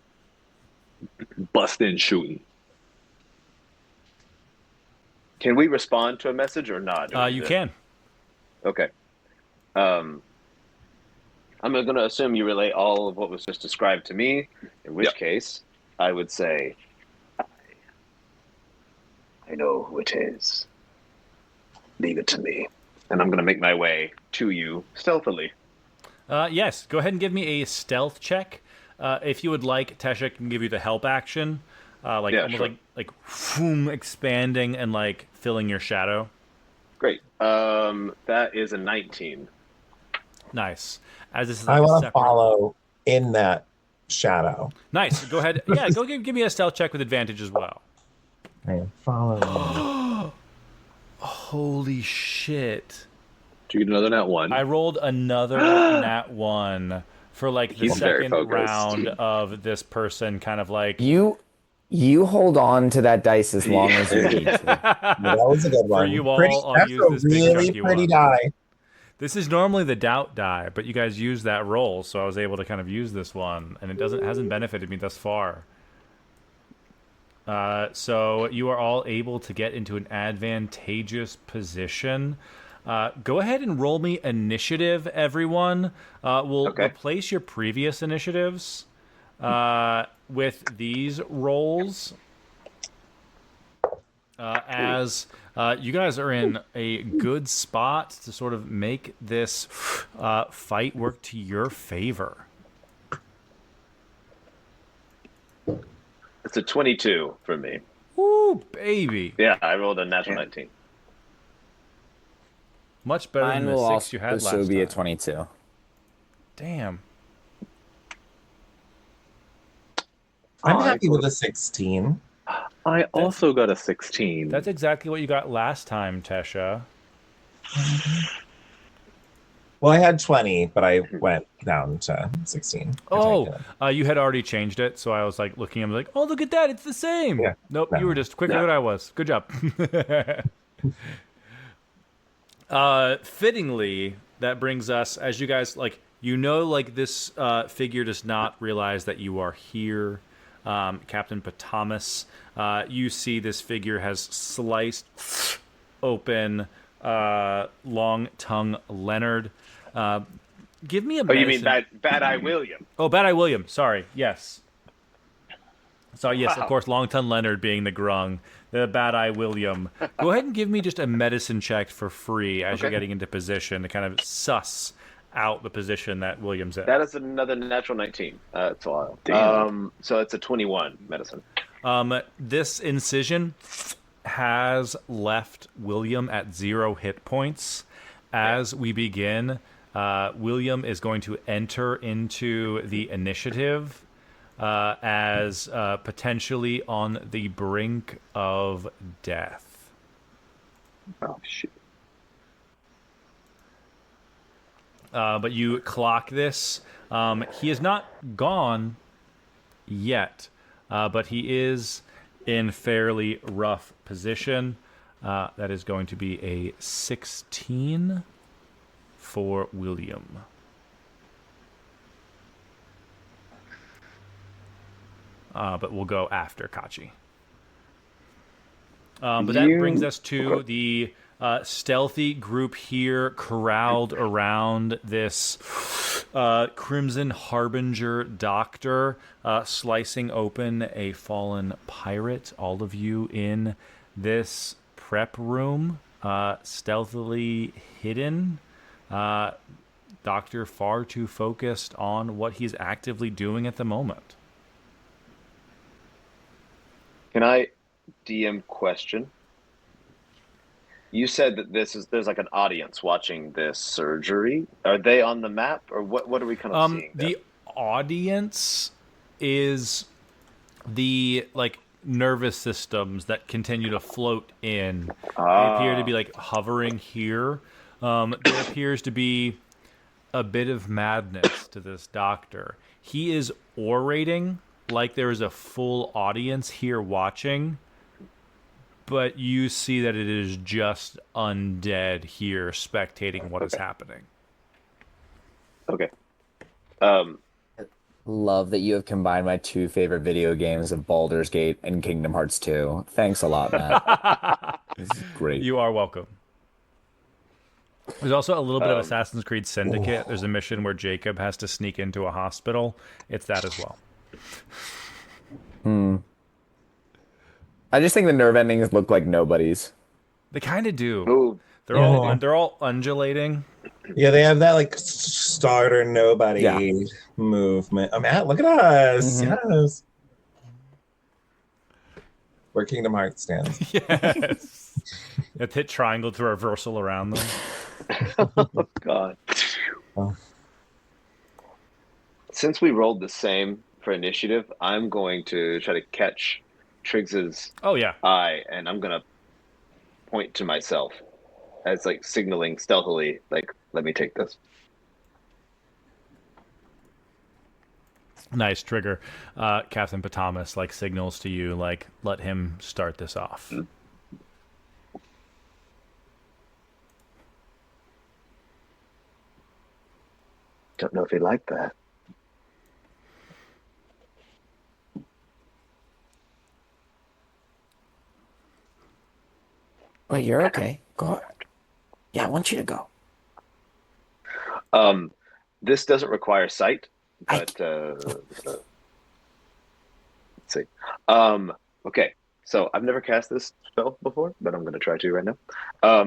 S6: bust in shooting.
S5: Can we respond to a message or not?
S1: You can.
S5: Okay. I'm going to assume you relay all of what was just described to me, in which case I would say, I know who it is. Leave it to me. And I'm going to make my way to you stealthily.
S1: Yes, go ahead and give me a stealth check. If you would like, Tesha can give you the help action. Almost
S5: sure.
S1: like boom, expanding and like filling your shadow.
S5: Great. That is a 19.
S1: Nice. As this is
S3: I
S1: like
S3: want to follow in that shadow.
S1: Nice. Go ahead. Yeah, go give me a stealth check with advantage as well.
S3: I am following.
S1: Holy shit.
S6: Did you get another nat one?
S1: I rolled another nat 1 for like the
S6: He's very
S1: second
S6: focused.
S1: round of this person kind of like...
S2: You hold on to that dice as long as you need to.
S3: That was a good one.
S1: you all, I'll
S3: that's
S1: use
S3: a
S1: this big
S3: really
S1: chunky
S3: pretty
S1: one.
S3: die.
S1: This is normally the doubt die, but you guys used that roll, so I was able to kind of use this one, and it hasn't benefited me thus far. So you are all able to get into an advantageous position. Go ahead and roll me initiative, everyone. We'll replace your previous initiatives with these rolls. As you guys are in a good spot to sort of make this fight work to your favor.
S5: It's a 22 for me.
S1: Woo, baby.
S5: Yeah, I rolled a natural 19.
S1: Much better
S2: Mine
S1: than
S2: will
S1: the 6 you had last
S2: also be a
S1: time.
S2: 22.
S1: Damn.
S3: I'm happy with a 16.
S6: I also got a 16.
S1: That's exactly what you got last time, Tesha.
S3: Well, I had 20, but I went down to 16.
S1: Oh, you had already changed it, so I was like looking. I'm like, oh, look at that, it's the same.
S3: Yeah.
S1: Nope,
S3: No.
S1: you were just quicker than I was. Good job. Fittingly, that brings us, as you guys like, this figure does not realize that you are here. Captain Patamas, you see this figure has sliced open long tongue Leonard. Give me a
S5: Oh, you mean
S1: medicine-
S5: Bad Eye William?
S1: Oh, Bad Eye William. Sorry. Yes. Sorry. Yes, of course. Long Tongue Leonard being the grung. The Bad Eye William. Go ahead and give me just a medicine check for free as you're getting into position to kind of suss out the position that William's in.
S5: That is another natural 19. It's wild. So it's a 21 medicine.
S1: This incision has left William at 0 hit points. As we begin, William is going to enter into the initiative as potentially on the brink of death.
S6: Oh, shit.
S1: But you clock this. He is not gone yet, but he is in fairly rough position. That is going to be a 16 for William. But we'll go after Kachi. But that brings us to the stealthy group here corralled around this Crimson Harbinger doctor, slicing open a fallen pirate. All of you in this prep room, stealthily hidden. Doctor far too focused on what he's actively doing at the moment.
S5: Can I DM question? You said that there's like an audience watching this surgery. Are they on the map, or what are we kind of seeing there?
S1: The audience is the nervous systems that continue to float in. They appear to be hovering here. There appears to be a bit of madness to this doctor. He is orating like there is a full audience here watching, but you see that it is just undead here spectating what is happening.
S5: Okay.
S2: Love that you have combined my two favorite video games of Baldur's Gate and Kingdom Hearts 2. Thanks a lot, Matt. This is great.
S1: You are welcome. There's also a little bit of Assassin's Creed Syndicate. There's a mission where Jacob has to sneak into a hospital. It's that as well.
S2: I just think the nerve endings look like nobody's.
S1: They kind of do.
S5: Ooh.
S1: They're all undulating.
S3: Yeah, they have that starter nobody movement. Oh, Matt, look at us. Yes. Where Kingdom Hearts stands.
S1: Yes. You have to hit triangle to reversal around them.
S5: Oh, God.
S3: Oh.
S5: Since we rolled the same for initiative, I'm going to try to catch Triggs's eye, and I'm going to point to myself as signaling stealthily, let me take this.
S1: Nice trigger. Captain Patamas signals to you, let him start this off.
S5: Don't know if he liked that.
S2: Wait, you're okay. Go. Yeah, I want you to go.
S5: This doesn't require sight, but let's see. Okay, so I've never cast this spell before, but I'm going to try to right now.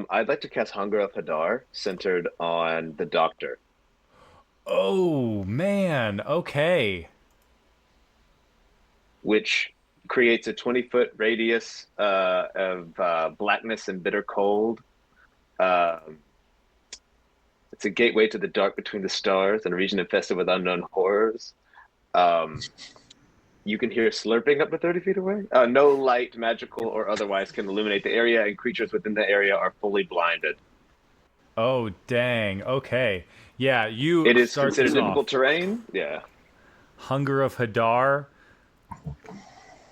S5: I'd like to cast Hunger of Hadar, centered on the Doctor.
S1: Oh, man. Okay.
S5: Which creates a 20-foot radius of blackness and bitter cold. It's a gateway to the dark between the stars and a region infested with unknown horrors. You can hear slurping up to 30 feet away. No light, magical or otherwise, can illuminate the area, and creatures within the area are fully blinded.
S1: Oh, dang. Okay. Yeah,
S5: It is considered difficult terrain. Yeah.
S1: Hunger of Hadar.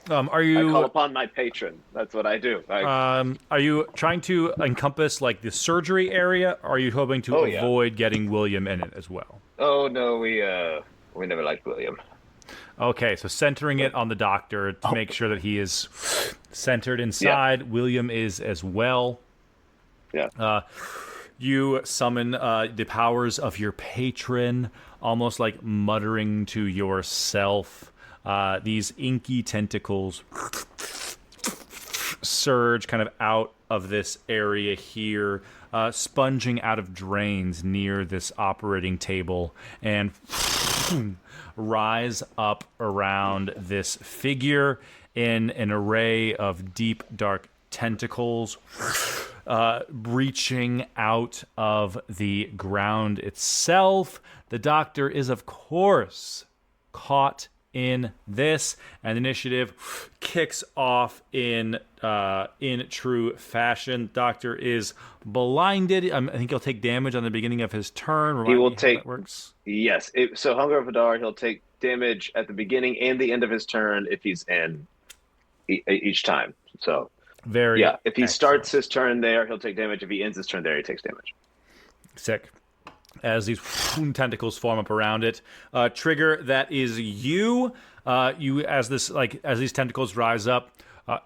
S1: Are you?
S5: I call upon my patron. That's what I do.
S1: Are you trying to encompass the surgery area? Or are you hoping to avoid getting William in it as well?
S5: Oh no, we never liked William.
S1: Okay, so centering it on the Doctor to make sure that he is centered inside. Yeah. William is as well.
S5: Yeah.
S1: You summon the powers of your patron, almost muttering to yourself. These inky tentacles surge kind of out of this area here, sponging out of drains near this operating table, and rise up around this figure in an array of deep, dark tentacles, reaching out of the ground itself. The Doctor is, of course, caught in this, and initiative kicks off in true fashion. Doctor is blinded. I think he'll take damage on the beginning of his turn.
S5: He will take.
S1: That works.
S5: Yes. So Hunger of Hadar, he'll take damage at the beginning and the end of his turn if he's in each time. So
S1: Very
S5: Yeah, if he
S1: excellent.
S5: starts his turn there, he'll take damage. If he ends his turn there, he takes damage.
S1: Sick. As these tentacles form up around it, Trigger, that is you. You as these tentacles rise up.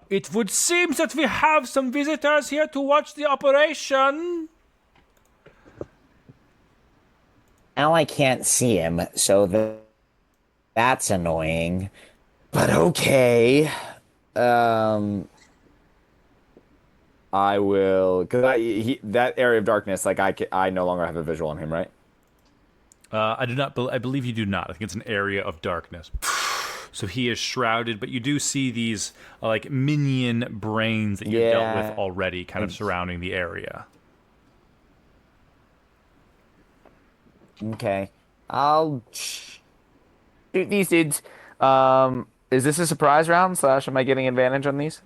S1: It would seem that we have some visitors here to watch the operation.
S2: Now I can't see him, so that's annoying. But okay. I will, because that area of darkness, like I no longer have a visual on him, right?
S1: I do not. I believe you do not. I think it's an area of darkness. So he is shrouded, but you do see these like minion brains that you've dealt with already, kind of surrounding the area.
S2: Okay, I'll shoot these dudes. Is this a surprise round? / am I getting advantage on these?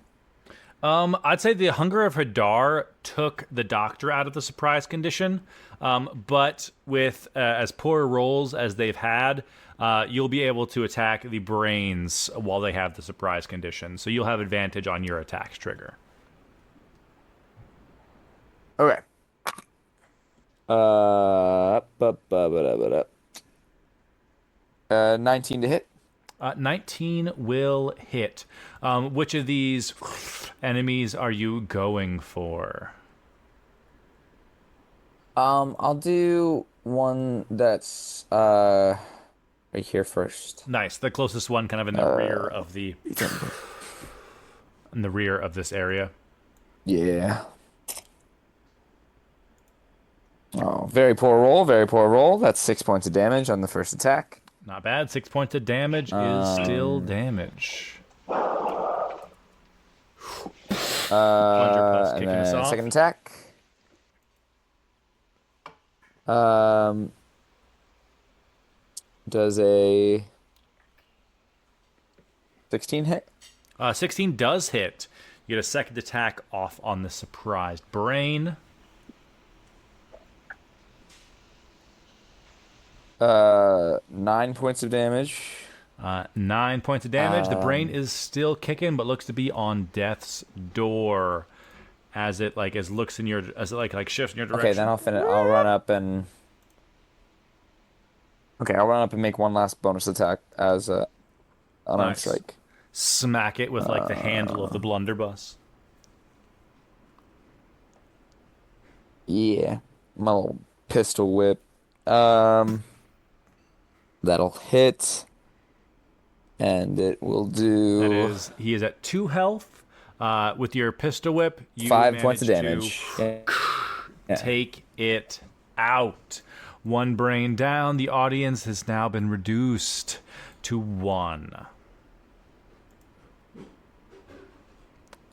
S1: I'd say the Hunger of Hadar took the Doctor out of the surprise condition, but with as poor rolls as they've had, you'll be able to attack the brains while they have the surprise condition, so you'll have advantage on your attacks, Trigger.
S2: Okay. 19 to hit.
S1: 19 will hit. Which of these enemies are you going for?
S2: I'll do one that's right here first.
S1: Nice. The closest one, kind of in the rear of this area.
S2: Yeah. Oh, very poor roll. Very poor roll. That's 6 points of damage on the first attack.
S1: Not bad. 6 points of damage is still damage. Plunger kicking us off.
S2: Second attack. Does a 16 hit?
S1: 16 does hit. You get a second attack off on the surprised brain.
S2: 9 points of damage.
S1: 9 points of damage. The brain is still kicking, but looks to be on death's door as it looks in your shifts in your direction.
S2: Okay, then I'll finish. I'll run up and make one last bonus attack as a unarmed strike.
S1: Smack it with the handle of the blunderbuss.
S2: Yeah, my little pistol whip. That'll hit, and it will do.
S1: That is, he is at 2 health. With your pistol whip, you
S2: 5 points of
S1: manage
S2: damage.
S1: to take it out. One brain down. The audience has now been reduced to 1.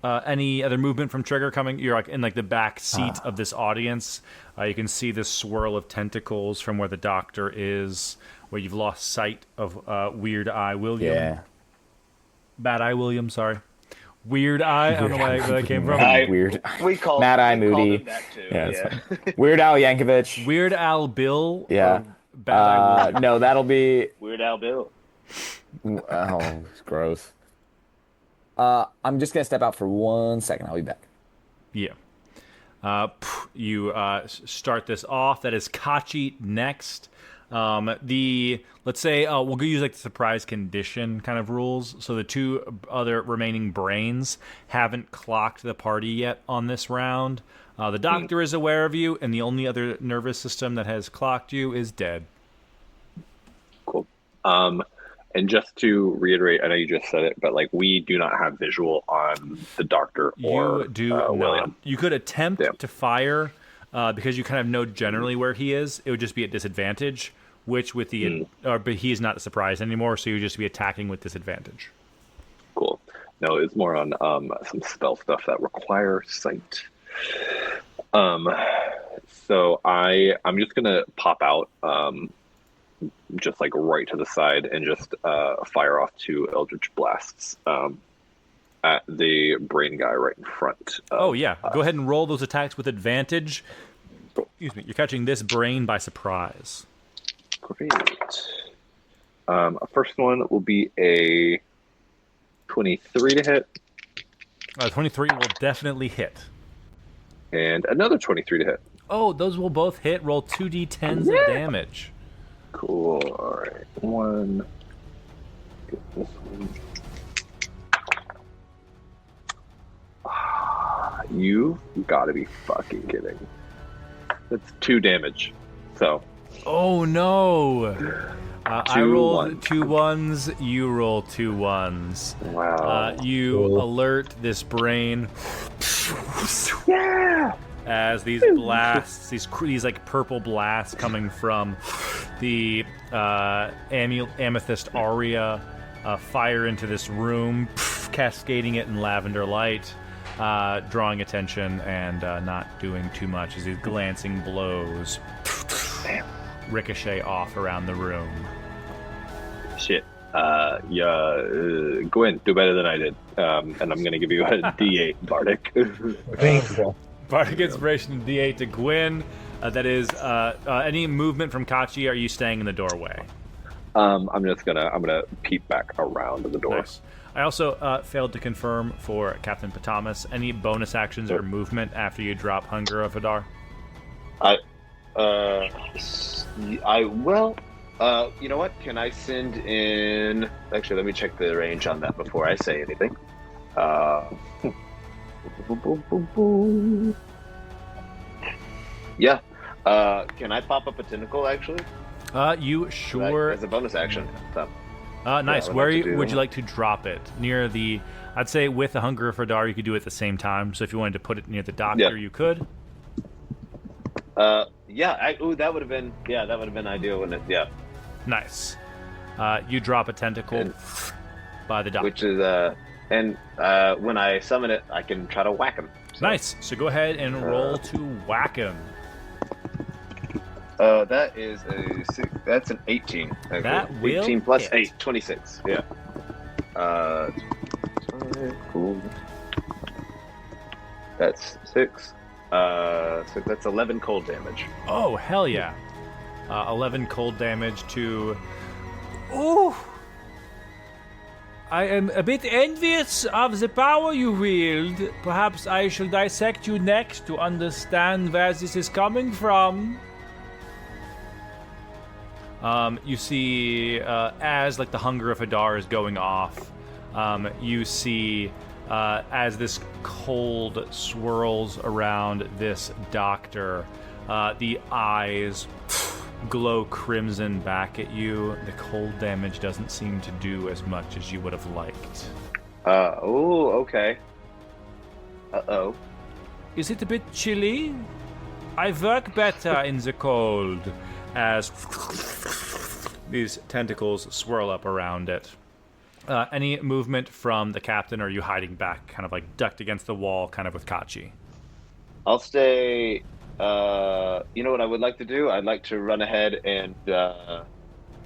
S1: Any other movement from Trigger coming? You're in the back seat of this audience. You can see this swirl of tentacles from where the Doctor is, where you've lost sight of Weird Eye William.
S2: Yeah.
S1: Bad Eye William, sorry. Weird Eye. I don't know where that came from.
S2: Weird.
S5: We call
S2: Mad Eye
S5: we called
S2: Moody.
S5: him that too.
S2: Yeah,
S5: Yeah.
S2: that's Weird Al Yankovic.
S1: Weird Al Bill.
S2: Yeah.
S1: Or Bad Eye William.
S2: No, that'll be.
S5: Weird Al Bill.
S2: Oh, it's gross. I'm just gonna step out for 1 second. I'll be back.
S1: Yeah. You start this off. That is Kachi next. Let's say we'll use the surprise condition kind of rules. So the 2 other remaining brains haven't clocked the party yet on this round. The Doctor is aware of you, and the only other nervous system that has clocked you is dead.
S6: Cool. And just to reiterate, I know you just said it, but we do not have visual on the Doctor or
S1: You do not.
S6: William.
S1: You could attempt to fire because you kind of know generally where he is. It would just be at disadvantage, which with the but he is not a surprise anymore, so you would just be attacking with disadvantage.
S6: Cool. No, it's more on some spell stuff that require sight. So I'm just gonna pop out just right to the side and just fire off 2 Eldritch Blasts at the brain guy right in front.
S1: Go ahead and roll those attacks with advantage. Excuse me, you're catching this brain by surprise.
S6: Great. First one will be a 23 to hit.
S1: 23 will definitely hit.
S6: And another 23 to hit.
S1: Oh, those will both hit. Roll 2d10s of damage.
S6: Cool. All right. One. Get this one. You gotta be fucking kidding. That's 2 damage. So.
S1: Oh no! I
S6: Two
S1: rolled
S6: ones.
S1: 2 1s. You roll 2 1s.
S6: Wow.
S1: You alert this brain.
S6: Yeah.
S1: As these blasts, these like purple blasts coming from the amethyst aria fire into this room, cascading it in lavender light, drawing attention and not doing too much as these glancing blows ricochet off around the room.
S6: Shit. Gwen, do better than I did. And I'm gonna give you a D8, Bardic.
S3: Thank you.
S1: Bardic Inspiration D8 to Gwyn. That is any movement from Kachi. Are you staying in the doorway?
S6: I'm gonna peep back around the door.
S1: Nice. I also failed to confirm for Captain Patamas any bonus actions or movement after you drop Hunger of Hadar.
S5: You know what? Can I send in? Actually, let me check the range on that before I say anything. Yeah. Can I pop up a tentacle actually?
S1: You sure?
S5: As a bonus action. So,
S1: Nice.
S5: I would
S1: Where
S5: like to do
S1: would you
S5: that.
S1: like to drop it? Near the? I'd say with the Hunger of Hadar, you could do it at the same time. So if you wanted to put it near the doctor,
S5: Yeah.
S1: you could.
S5: that would have been ideal, wouldn't it? Yeah.
S1: Nice. You drop a tentacle by the doctor.
S5: Which is when I summon it, I can try to whack him. So,
S1: Nice. So go ahead and roll to whack him.
S5: That is that's an 18. Okay.
S1: That will
S5: 18 plus
S1: hit.
S5: 8, 26. Yeah. Cool. That's 6. So that's 11 cold damage.
S1: Oh, hell yeah. 11 cold damage to... Ooh! I am a bit envious of the power you wield. Perhaps I shall dissect you next to understand where this is coming from. You see, as like the Hunger of Hadar is going off, you see as this cold swirls around this doctor, the eyes glow crimson back at you. The cold damage doesn't seem to do as much as you would have liked.
S5: Okay. Uh-oh.
S1: Is it a bit chilly? I work better in the cold. As these tentacles swirl up around it. Any movement from the captain, or are you hiding back, kind of like ducked against the wall, kind of with Kachi?
S5: I'll stay. You know what I would like to do? I'd like to run ahead and, if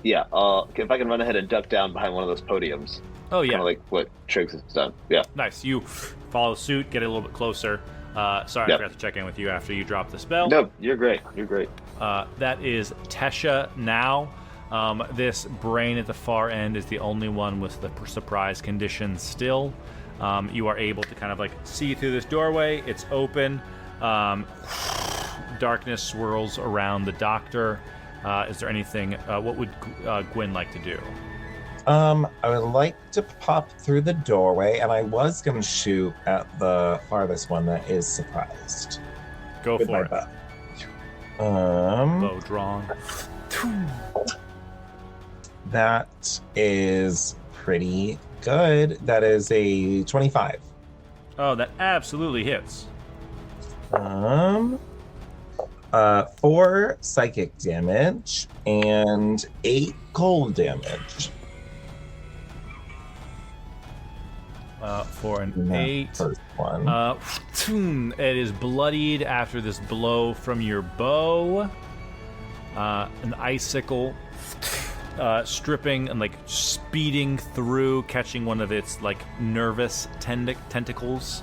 S5: I can run ahead and duck down behind one of those podiums.
S1: Oh, yeah.
S5: Kind of like what Triggs has done. Yeah.
S1: Nice. You follow suit, get a little bit closer. Sorry, I forgot to check in with you after you dropped the spell.
S5: No, you're great. You're great.
S1: That is Tesha now. This brain at the far end is the only one with the surprise condition still. You are able to kind of like see through this doorway. It's open. Darkness swirls around the doctor. Is there anything? What would Gwyn like to do?
S3: I would like to pop through the doorway, and I was going to shoot at the farthest one that is surprised.
S1: Go
S3: with
S1: for
S3: my
S1: it.
S3: bow.
S1: Bow drawn.
S3: That is pretty good. That is a 25.
S1: Oh, that absolutely hits.
S3: 4 psychic damage and 8 cold damage.
S1: For an
S3: in that
S1: 8.
S3: First one.
S1: It is bloodied after this blow from your bow. An icicle stripping and like speeding through, catching one of its like nerve tentacles.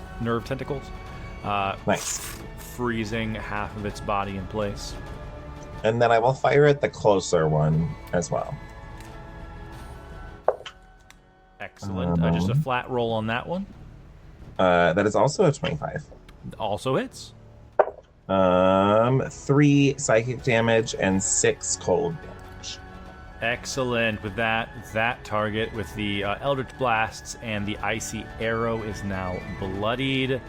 S3: Nice.
S1: Freezing half of its body in place.
S3: And then I will fire at the closer one as well.
S1: Excellent. Just a flat roll on that one.
S3: That is also a 25.
S1: Also hits.
S3: 3 psychic damage and 6 cold damage.
S1: Excellent. With that target with the Eldritch Blasts and the Icy Arrow is now bloodied.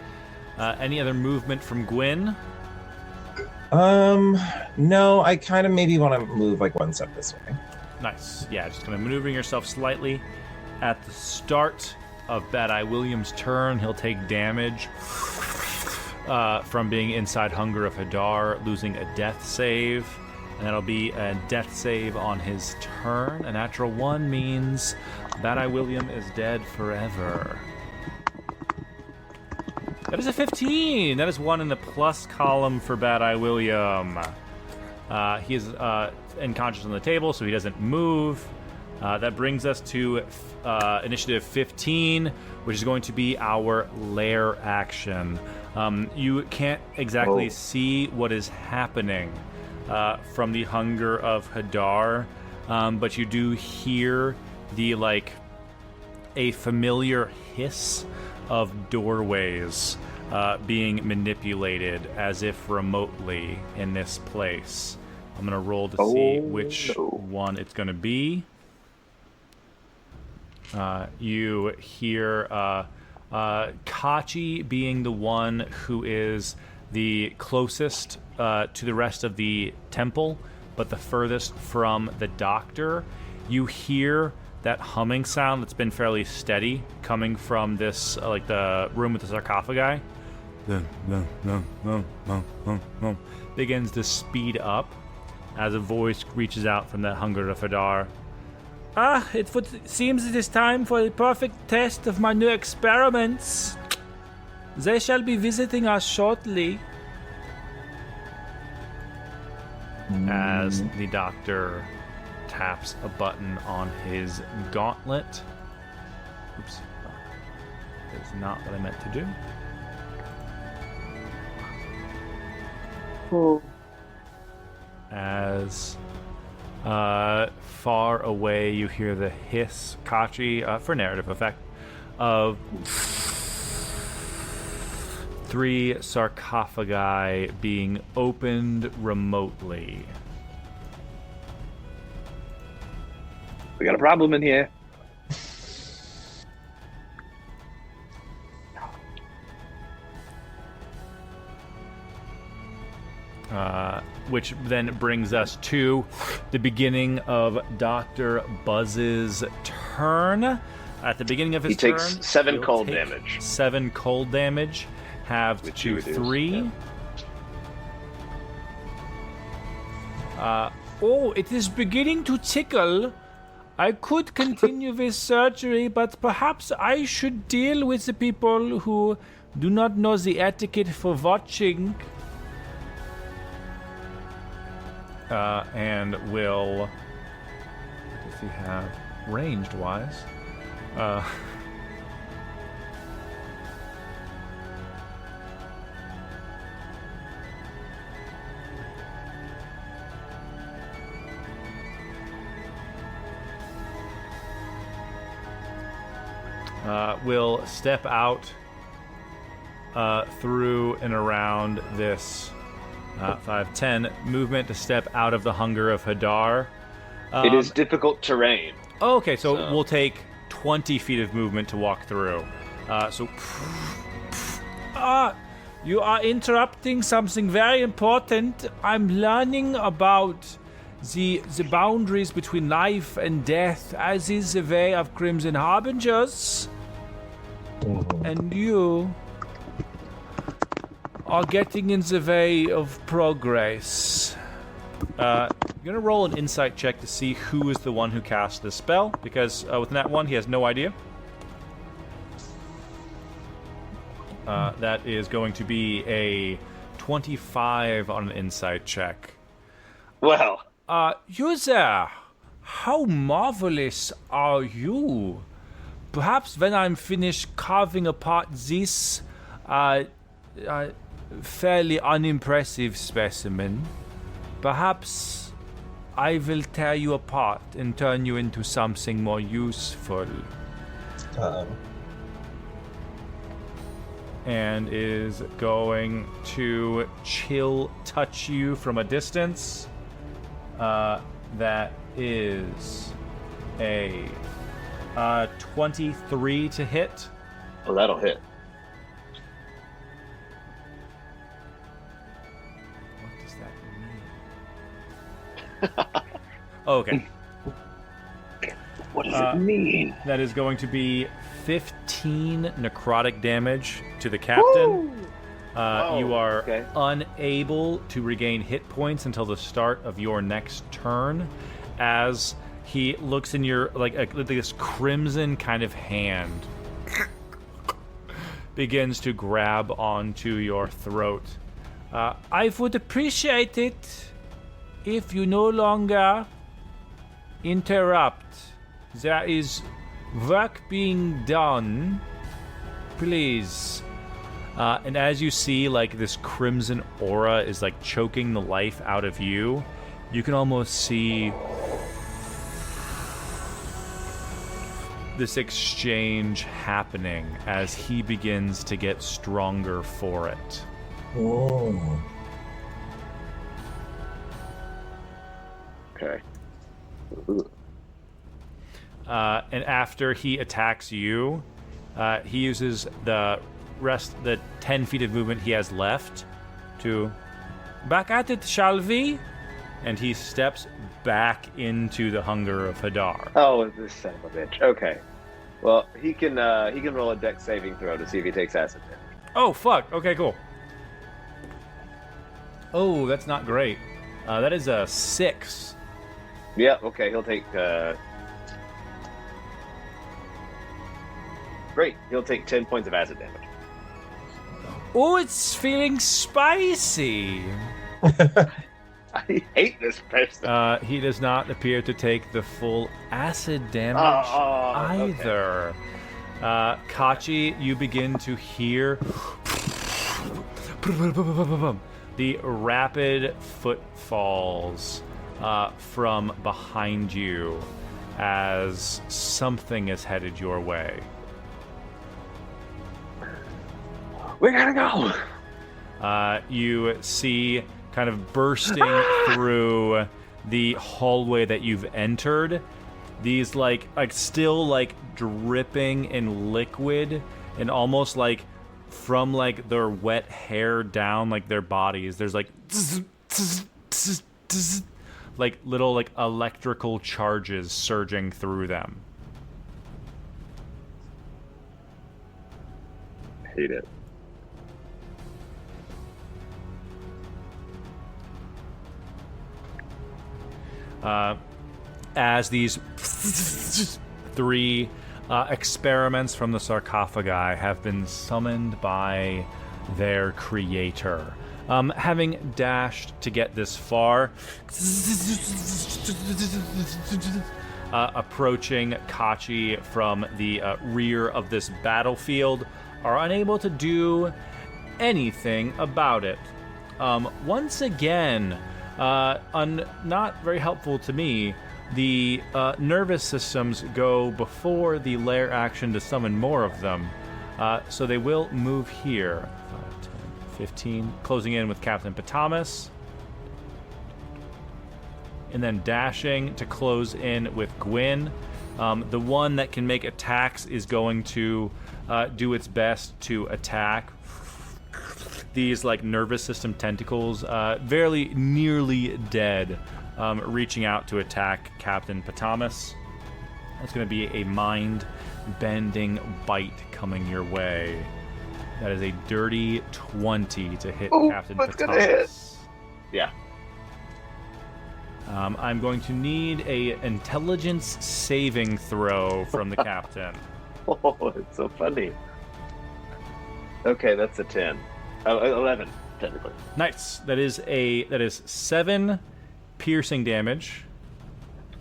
S1: Any other movement from Gwyn?
S3: No, I kind of maybe want to move like 1 step this way.
S1: Nice. Yeah, just kind of maneuvering yourself slightly. At the start of Bad Eye William's turn, he'll take damage from being inside Hunger of Hadar, losing a death save. And that'll be a death save on his turn. A natural 1 means Bad Eye William is dead forever. That is a 15. That is 1 in the plus column for Bad Eye William. He is unconscious on the table, so he doesn't move. That brings us to initiative 15, which is going to be our lair action. You can't exactly see what is happening from the Hunger of Hadar, but you do hear the a familiar hiss of doorways being manipulated as if remotely in this place. I'm gonna roll to see which one it's gonna be. You hear Kachi being the one who is the closest to the rest of the temple, but the furthest from the doctor. You hear that humming sound that's been fairly steady coming from this, the room with the sarcophagi. Begins to speed up as a voice reaches out from that Hunger of Hadar. Seems it is time for the perfect test of my new experiments. They shall be visiting us shortly. As the doctor taps a button on his gauntlet. Oops. That's not what I meant to do. As far away you hear the hiss, Kachi, for narrative effect, of 3 sarcophagi being opened remotely.
S5: We got a problem in here.
S1: Which then brings us to the beginning of Dr. Buzz's turn. At the beginning of his turn,
S5: he takes 7 cold
S1: take
S5: damage.
S1: 7 cold damage, halved
S5: Which
S1: to
S5: you reduce,
S1: 3.
S5: yeah.
S1: It is beginning to tickle. I could continue this surgery, but perhaps I should deal with the people who do not know the etiquette for watching. And will... What does he have ranged-wise? Will step out through and around this 5-10 movement to step out of the Hunger of Hadar.
S5: It is difficult terrain.
S1: Okay, so we'll take 20 feet of movement to walk through. You are interrupting something very important. I'm learning about the boundaries between life and death, as is the way of Crimson Harbingers. And you are getting in the way of progress. You're gonna roll an insight check to see who is the one who cast this spell, because with that one, he has no idea. That is going to be a 25 on an insight check.
S5: Well,
S1: You there, how marvelous are you? Perhaps when I'm finished carving apart this fairly unimpressive specimen, perhaps I will tear you apart and turn you into something more useful. and is going to chill touch you from a distance. That is a 23 to hit.
S5: Oh, that'll hit.
S1: What does that mean? Okay.
S5: What does it mean?
S1: That is going to be 15 necrotic damage to the captain. You are unable to regain hit points until the start of your next turn, as he looks in your like this crimson kind of hand begins to grab onto your throat. I would appreciate it if you no longer interrupt. There is work being done. Please. And as you see, like, this crimson aura is, like, choking the life out of you, you can almost see this exchange happening as he begins to get stronger for it.
S3: Oh.
S5: Okay.
S1: And after he attacks you, he uses the 10 feet of movement he has left to back at it, shall we? And he steps back into the hunger of Hadar.
S5: Oh, this son of a bitch. Okay. Well, he can roll a dex saving throw to see if he takes acid damage.
S1: Oh, fuck. Okay, cool. Oh, that's not great. That is a 6.
S5: Yeah, okay, he'll take great. He'll take 10 points of acid damage.
S1: Oh, it's feeling spicy.
S5: I hate this person.
S1: He does not appear to take the full acid damage either. Okay. Kachi, you begin to hear the rapid footfalls from behind you as something is headed your way.
S5: We gotta go.
S1: You see, kind of bursting through the hallway that you've entered, these like still like dripping in liquid, and almost like from like their wet hair down like their bodies, there's like like little like electrical charges surging through them.
S5: Hate it.
S1: As these 3 experiments from the sarcophagi have been summoned by their creator. Having dashed to get this far, approaching Kachi from the rear of this battlefield, are unable to do anything about it. Once again, not very helpful to me, the nervous systems go before the lair action to summon more of them. So they will move here. 5, 10, 15, closing in with Captain Patamas. And then dashing to close in with Gwyn. The one that can make attacks is going to do its best to attack these like nervous system tentacles, very nearly dead, reaching out to attack Captain Patamas. That's going to be a mind-bending bite coming your way. That is a dirty 20 to hit Captain
S5: that's
S1: Patamas.
S5: Gonna hit. Yeah.
S1: I'm going to need a intelligence saving throw from the captain.
S5: Oh, it's so funny. Okay, that's a 10. 11, technically.
S1: Nice. That is 7 piercing damage.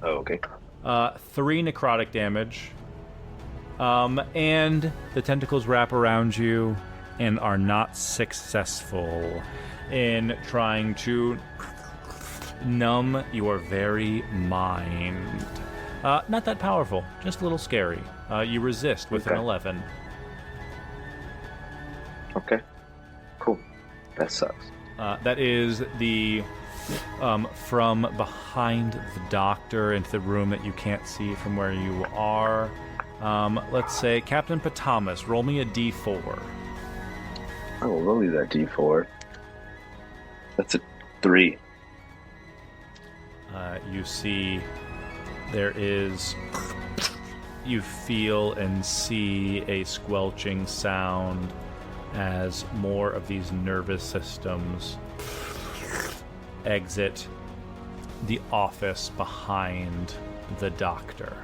S5: Oh, okay.
S1: 3 necrotic damage. And the tentacles wrap around you and are not successful in trying to numb your very mind. Not that powerful, just a little scary. You resist with an 11.
S4: That sucks.
S1: That is the from behind the doctor into the room that you can't see from where you are. Let's say Captain Patamas, roll me a d4.
S4: I will roll you that D4. That's a 3.
S1: You see you feel and see a squelching sound as more of these nervous systems exit the office behind the doctor.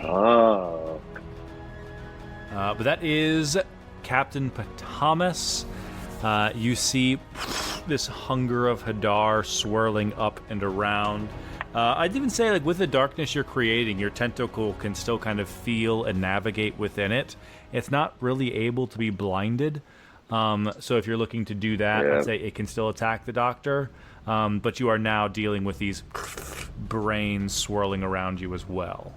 S4: Oh.
S1: But that is Captain Patamas. You see this hunger of Hadar swirling up and around. I'd even say, like, with the darkness you're creating, your tentacle can still kind of feel and navigate within it. It's not really able to be blinded. So if you're looking to do that, let's say it can still attack the doctor. But you are now dealing with these brains swirling around you as well.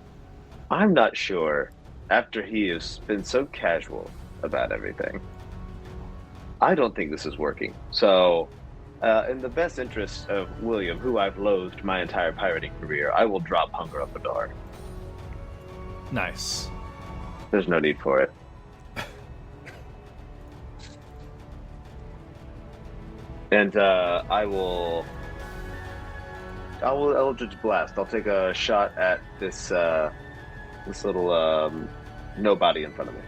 S4: I'm not sure. After he has been so casual about everything, I don't think this is working. So, in the best interest of William, who I've loathed my entire pirating career, I will drop Hunger of Hadar.
S1: Nice.
S4: There's no need for it. And I will Eldritch Blast. I'll take a shot at this little nobody in front of me.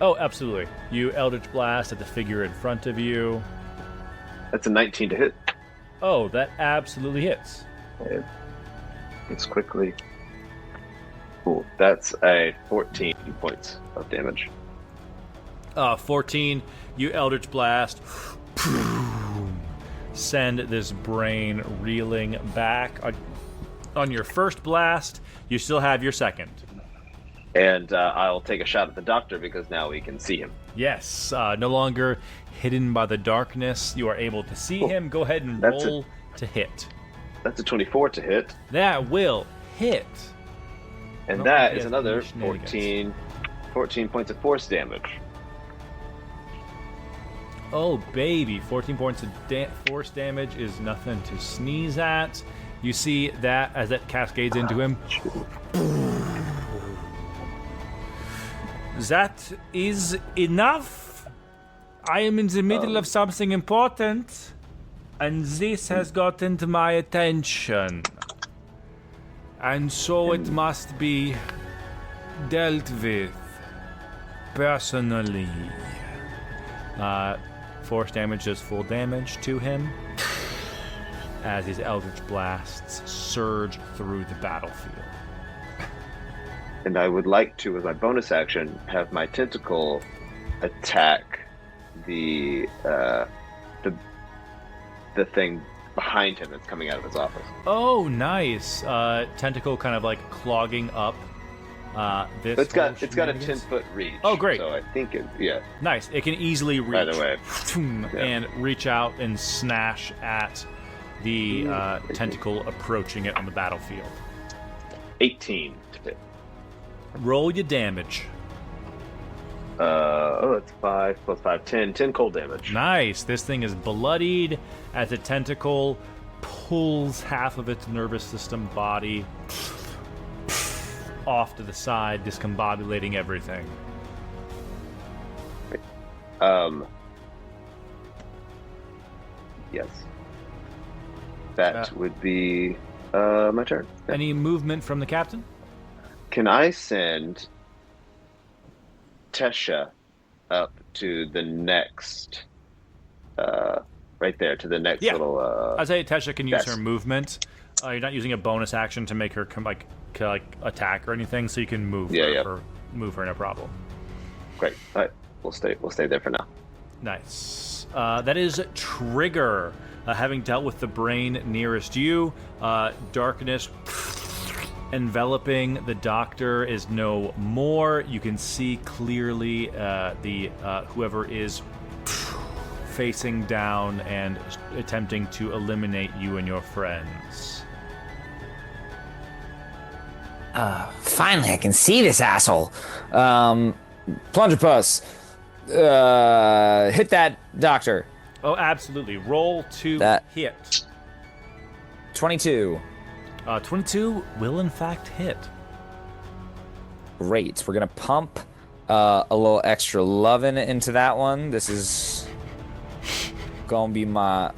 S1: Oh, absolutely. You Eldritch Blast at the figure in front of you.
S4: That's a 19 to hit.
S1: Oh, that absolutely hits.
S4: It's quickly. Cool. That's a 14 points of damage.
S1: 14. You Eldritch Blast. Send this brain reeling back. On your first blast, you still have your second.
S4: And I'll take a shot at the doctor because now we can see him.
S1: Yes, no longer hidden by the darkness. You are able to see him. Go ahead and roll to hit.
S4: That's a 24 to hit.
S1: That will hit.
S4: And that is another 14 points of force damage.
S1: Oh, baby. 14 points of force damage is nothing to sneeze at. You see that as that cascades into him. That is enough. I am in the middle of something important, and this has gotten to my attention. And so it must be dealt with personally. Force damage does full damage to him as his Eldritch Blasts surge through the battlefield.
S4: And I would like to, as my bonus action, have my tentacle attack the thing behind him that's coming out of his office.
S1: Oh, nice. Tentacle kind of like clogging up this.
S4: It's got a 10-foot reach.
S1: Oh, great.
S4: So I think
S1: Nice. It can easily reach.
S4: By the way.
S1: And reach out and snash at the tentacle approaching it on the battlefield.
S4: 18 to hit.
S1: Roll your damage.
S4: That's 5 plus 5, 10. 10 cold damage.
S1: Nice. This thing is bloodied as a tentacle pulls half of its nervous system body off to the side, discombobulating everything.
S4: Yes. That would be my turn. Yeah.
S1: Any movement from the captain?
S4: Can I send Tesha up to the next, right there, to the next little...
S1: I'd say Tesha can use
S4: yes.
S1: her movement. You're not using a bonus action to make her attack or anything, so you can move her, move her, no problem.
S4: Great. All right. We'll stay there for now.
S1: Nice. That is Trigger. Having dealt with the brain nearest you, darkness enveloping the doctor is no more. You can see clearly the whoever is facing down and attempting to eliminate you and your friends.
S2: Finally, I can see this asshole. Plunderpuss. hit that doctor.
S1: Oh, absolutely. Roll to
S2: That-
S1: hit.
S2: 22.
S1: 22 will in fact hit.
S2: Great. We're gonna pump a little extra loving into that one. This is gonna be my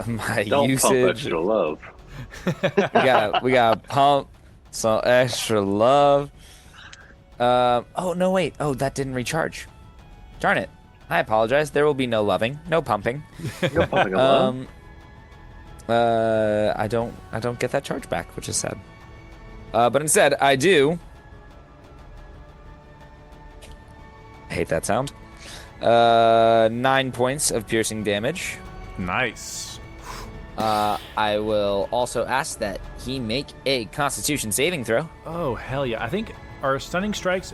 S6: Don't
S2: usage.
S6: pump extra love.
S2: We gotta pump some extra love. Oh no, wait. Oh, that didn't recharge. Darn it. I apologize. There will be no loving, no pumping.
S6: No pumping of love.
S2: I don't get that charge back, which is sad. But instead, I do. I hate that sound. 9 points of piercing damage.
S1: Nice.
S2: I will also ask that he make a Constitution saving throw.
S1: Oh, hell yeah. I think, are stunning strikes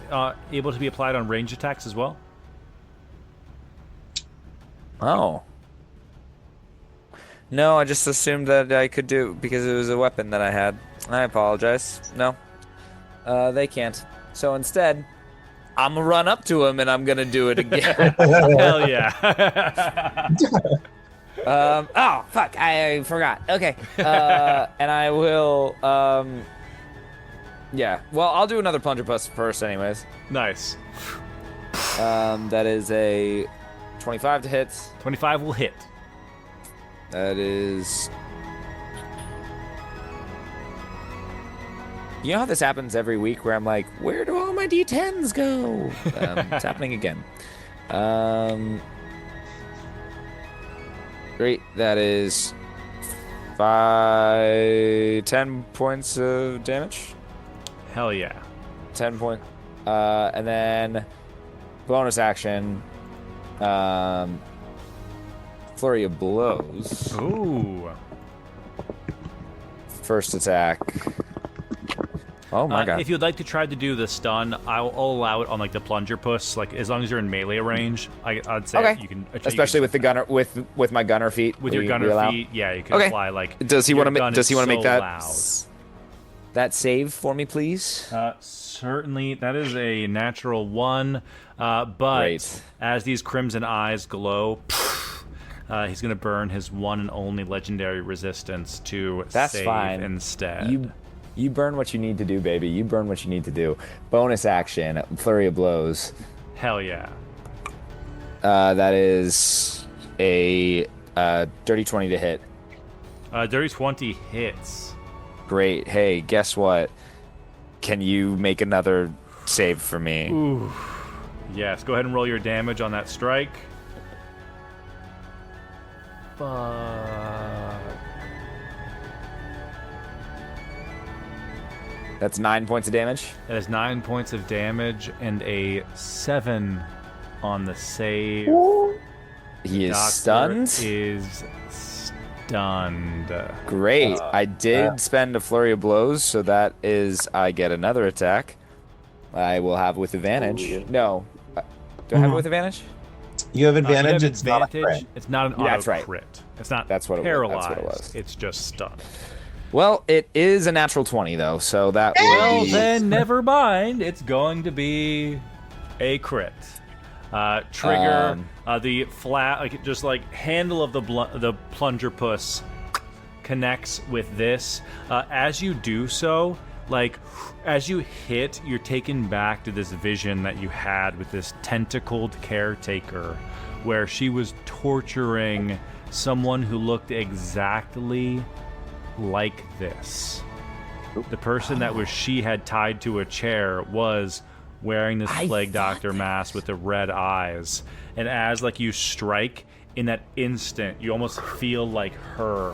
S1: able to be applied on range attacks as well?
S2: Oh. No, I just assumed that I could do because it was a weapon that I had. I apologize. No. They can't. So instead, I'm gonna run up to him and I'm gonna do it again.
S1: Hell yeah.
S2: Oh, fuck, I forgot. Okay. And I will, yeah. Well, I'll do another plunger bust first anyways.
S1: Nice.
S2: That is a 25 to hit.
S1: 25 will hit.
S2: That is... You know how this happens every week where I'm like, where do all my D10s go? It's happening again. Great. That is 10 points of damage.
S1: Hell yeah.
S2: 10 point. And then bonus action. Flurry of blows.
S1: Ooh.
S2: First attack. Oh my god.
S1: If you'd like to try to do the stun, I'll allow it on like the plunger puss. Like as long as you're in melee range, I'd say
S2: Okay.
S1: you can.
S2: Especially with the gunner, with my gunner feet.
S1: with your
S2: we
S1: gunner
S2: allow?
S1: feet. Yeah, you can
S2: Okay.
S1: apply like.
S2: Does he
S1: your
S2: want to?
S1: gun
S2: Does he
S1: is
S2: want to make
S1: so
S2: that
S1: loud.
S2: that save for me, please?
S1: Certainly, that is a natural 1. But
S2: Great.
S1: as these crimson eyes glow, he's gonna burn his one and only legendary resistance to
S2: That's
S1: save
S2: fine.
S1: instead.
S2: You burn what you need to do, baby. You burn what you need to do. Bonus action, flurry of blows.
S1: Hell yeah.
S2: That is a dirty 20 to hit.
S1: Dirty 20 hits.
S2: Great. Hey, guess what? Can you make another save for me?
S1: Ooh. Yes, go ahead and roll your damage on that strike. Fuck.
S2: That's 9 points of damage.
S1: That is 9 points of damage and a 7 on the save.
S2: He is
S1: Doctor
S2: stunned.
S1: Is stunned.
S2: Great. I did spend a flurry of blows, so that is I get another attack. I will have with advantage.
S6: Ooh, yeah.
S2: No. Do I have it with advantage?
S3: You have
S1: You have
S3: advantage. It's not a
S1: advantage.
S3: crit.
S1: It's not an auto
S2: That's right.
S1: crit. It's not
S2: That's what it was.
S1: paralyzed.
S2: That's what it was.
S1: It's just stunned.
S2: Well, it is a natural 20 though, so that will
S1: Well,
S2: be
S1: then never mind. It's going to be a crit. Trigger the flat, like just like handle of the plunger puss connects with this. As you do so, like as you hit, you're taken back to this vision that you had with this tentacled caretaker, where she was torturing someone who looked exactly like this. The person that she had tied to a chair was wearing this plague doctor mask with the red eyes. And as like you strike, in that instant, you almost feel like her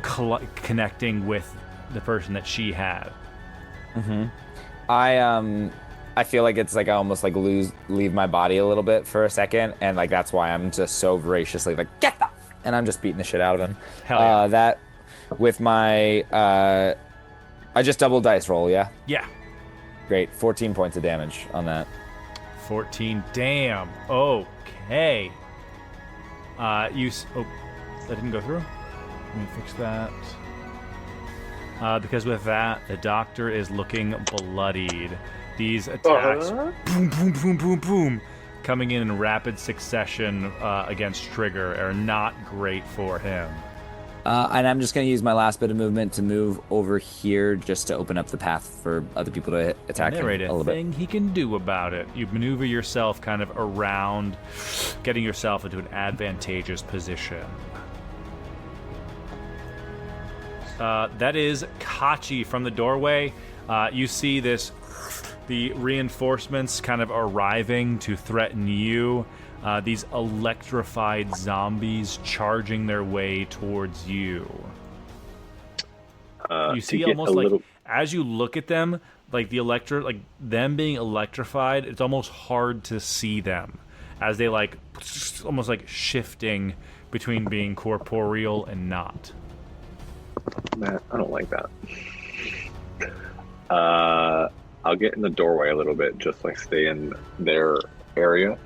S1: connecting with the person that she had.
S2: I feel like it's like I almost like leave my body a little bit for a second, and like that's why I'm just so voraciously like get the, and I'm just beating the shit out of him.
S1: Hell yeah.
S2: That with my I just double dice roll, yeah.
S1: Yeah.
S2: Great, 14 points of damage on that.
S1: 14. Damn. Okay. Oh, that didn't go through. Let me fix that. Because with that, the doctor is looking bloodied. These attacks, boom, boom, boom, boom, boom, coming in rapid succession against Trigger are not great for him.
S2: And I'm just going to use my last bit of movement to move over here just to open up the path for other people to attack him
S1: There ain't
S2: a
S1: a
S2: little
S1: thing
S2: bit.
S1: he can do about it. You maneuver yourself kind of around, getting yourself into an advantageous position. That is Kachi from the doorway. You see the reinforcements kind of arriving to threaten you. These electrified zombies charging their way towards you. You see almost like as you look at them, like them being electrified, it's almost hard to see them as they almost like shifting between being corporeal and not.
S6: Matt, I don't like that. I'll get in the doorway a little bit, just like stay in their area.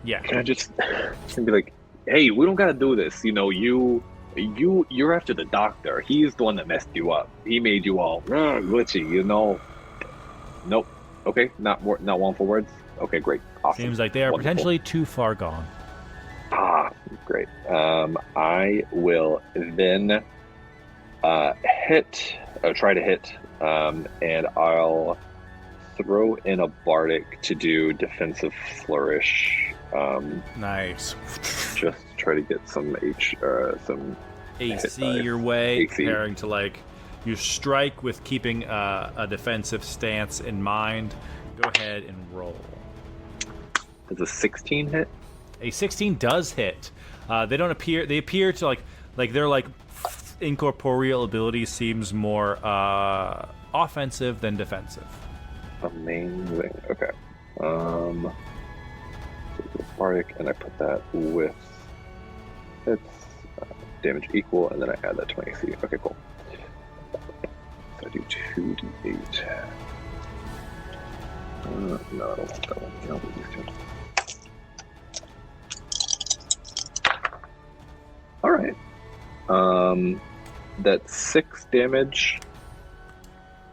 S1: Yeah.
S6: Can I just be like, hey, we don't gotta do this. You know, you're after the doctor. He's the one that messed you up. He made you all glitchy. You know. Nope. Okay. Not one for words. Okay. Great. Awesome.
S1: Seems like they are
S6: Wonderful.
S1: potentially too far gone.
S6: Great. I will then try to hit, and I'll throw in a bardic to do defensive flourish.
S1: Nice.
S6: Just try to get some some
S1: AC your way,
S6: AC.
S1: preparing to you strike with keeping a defensive stance in mind. Go ahead and roll.
S6: Does a 16 hit?
S1: A 16 does hit. They don't appear. They appear to like their incorporeal ability seems more offensive than defensive.
S6: Amazing. Okay. Bardic, and I put that with its damage equal, and then I add that to my AC. Okay, cool. So I do 2d8. No, I don't want that one. I'll do these two. All right. That's 6 damage,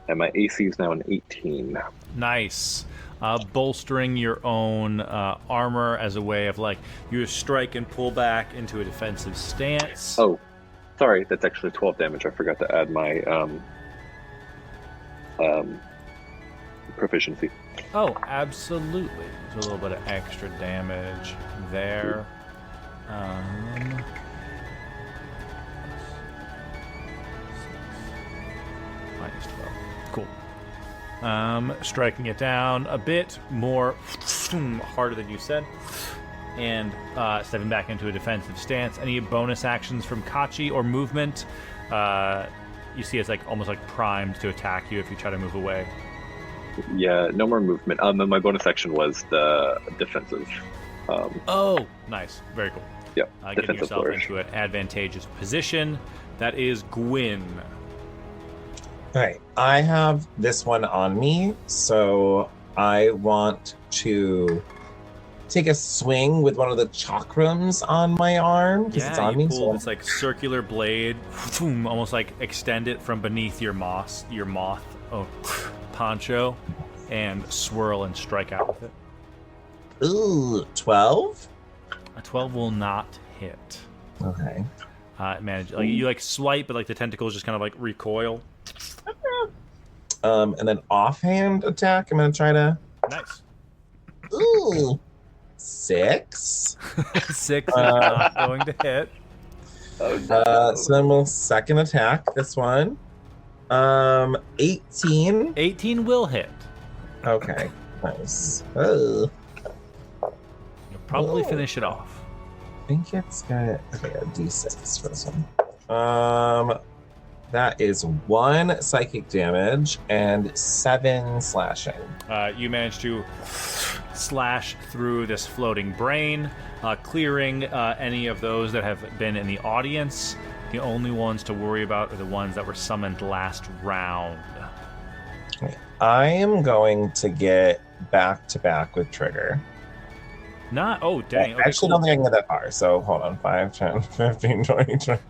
S6: and my AC is now an 18.
S1: Nice. Bolstering your own armor as a way of you strike and pull back into a defensive stance.
S6: Oh, sorry, that's actually 12 damage. I forgot to add my proficiency.
S1: Oh, absolutely. There's a little bit of extra damage there. Minus 12. Cool. Striking it down a bit more harder than you said, and stepping back into a defensive stance. Any bonus actions from Kachi or movement? You see it's almost primed to attack you if you try to move away.
S6: Yeah, no more movement. And my bonus action was the defensive.
S1: Oh, nice. Very cool.
S6: Yep.
S1: Getting
S6: Defensive
S1: yourself
S6: flourish.
S1: into an advantageous position. That is Gwyn.
S3: All right, I have this one on me, so I want to take a swing with one of the chakrams on my arm because it's on
S1: you
S3: me.
S1: pull
S3: So
S1: this circular blade, almost extend it from beneath your moth poncho, and swirl and strike out with it.
S3: Ooh, 12?
S1: A 12 will not hit.
S3: Okay.
S1: You swipe, but the tentacles just kind of recoil.
S3: And then offhand attack, I'm gonna try to.
S1: Nice.
S3: Ooh, 6.
S1: 6 is not going to hit.
S3: So then we'll second attack this one. 18.
S1: 18 will hit.
S3: Okay, nice. Oh,
S1: You'll probably finish it off.
S3: I think it's got okay, a D6 for this one. That is 1 psychic damage and 7 slashing.
S1: You manage to slash through this floating brain, clearing any of those that have been in the audience. The only ones to worry about are the ones that were summoned last round.
S3: I am going to get back to back with Trigger.
S1: Not. Oh, dang.
S3: I
S1: Okay,
S3: actually
S1: cool.
S3: don't think I can get that far. So hold on. 5, 10, 15, 20, 20.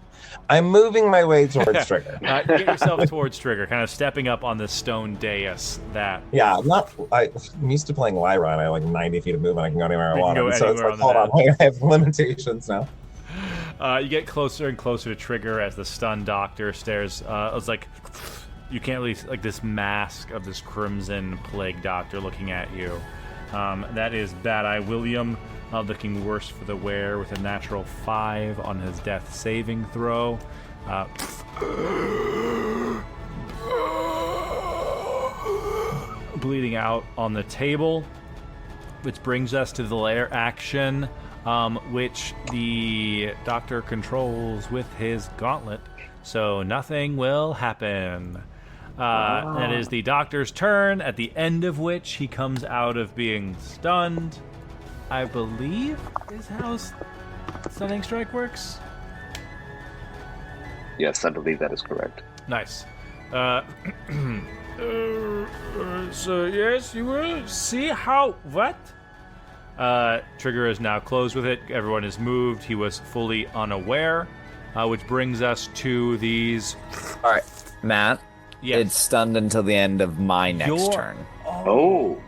S3: I'm moving my way towards Trigger.
S1: Get yourself towards Trigger, kind of stepping up on this stone dais that
S3: Yeah, I'm used to playing Lyra, and I have like 90 feet of movement. I can go anywhere I
S1: You can
S3: want.
S1: go
S3: So it's
S1: anywhere
S3: like,
S1: on the
S3: hold on,
S1: map.
S3: wait, I have limitations now.
S1: You get closer and closer to Trigger as the stunned doctor stares. It's like you can't really like this mask of this crimson plague doctor looking at you. That is Bad Eye William, looking worse for the wear with a natural 5 on his death saving throw. Bleeding out on the table, which brings us to the lair action, which the doctor controls with his gauntlet, so nothing will happen. It is the doctor's turn, at the end of which he comes out of being stunned, I believe is how Stunning Strike works.
S6: Yes, I believe that is correct.
S1: Nice. So yes, you will see how what? Trigger is now closed with it. Everyone is moved. He was fully unaware, which brings us to these.
S2: All right, Matt.
S1: Yes.
S2: It's stunned until the end of my next
S1: Your-
S2: turn.
S6: Oh,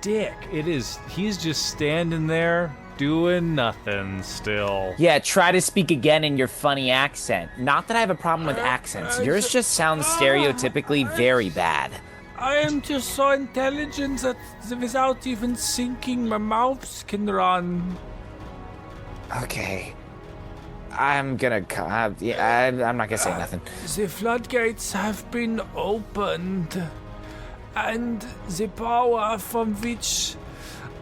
S1: Dick, it is. He's just standing there doing nothing still.
S2: Yeah, try to speak again in your funny accent. Not that I have a problem with accents. Yours just sounds stereotypically very bad.
S7: I am just so intelligent that without even thinking, my mouths can run.
S2: Okay. I'm not gonna say nothing.
S7: The floodgates have been opened, and the power from which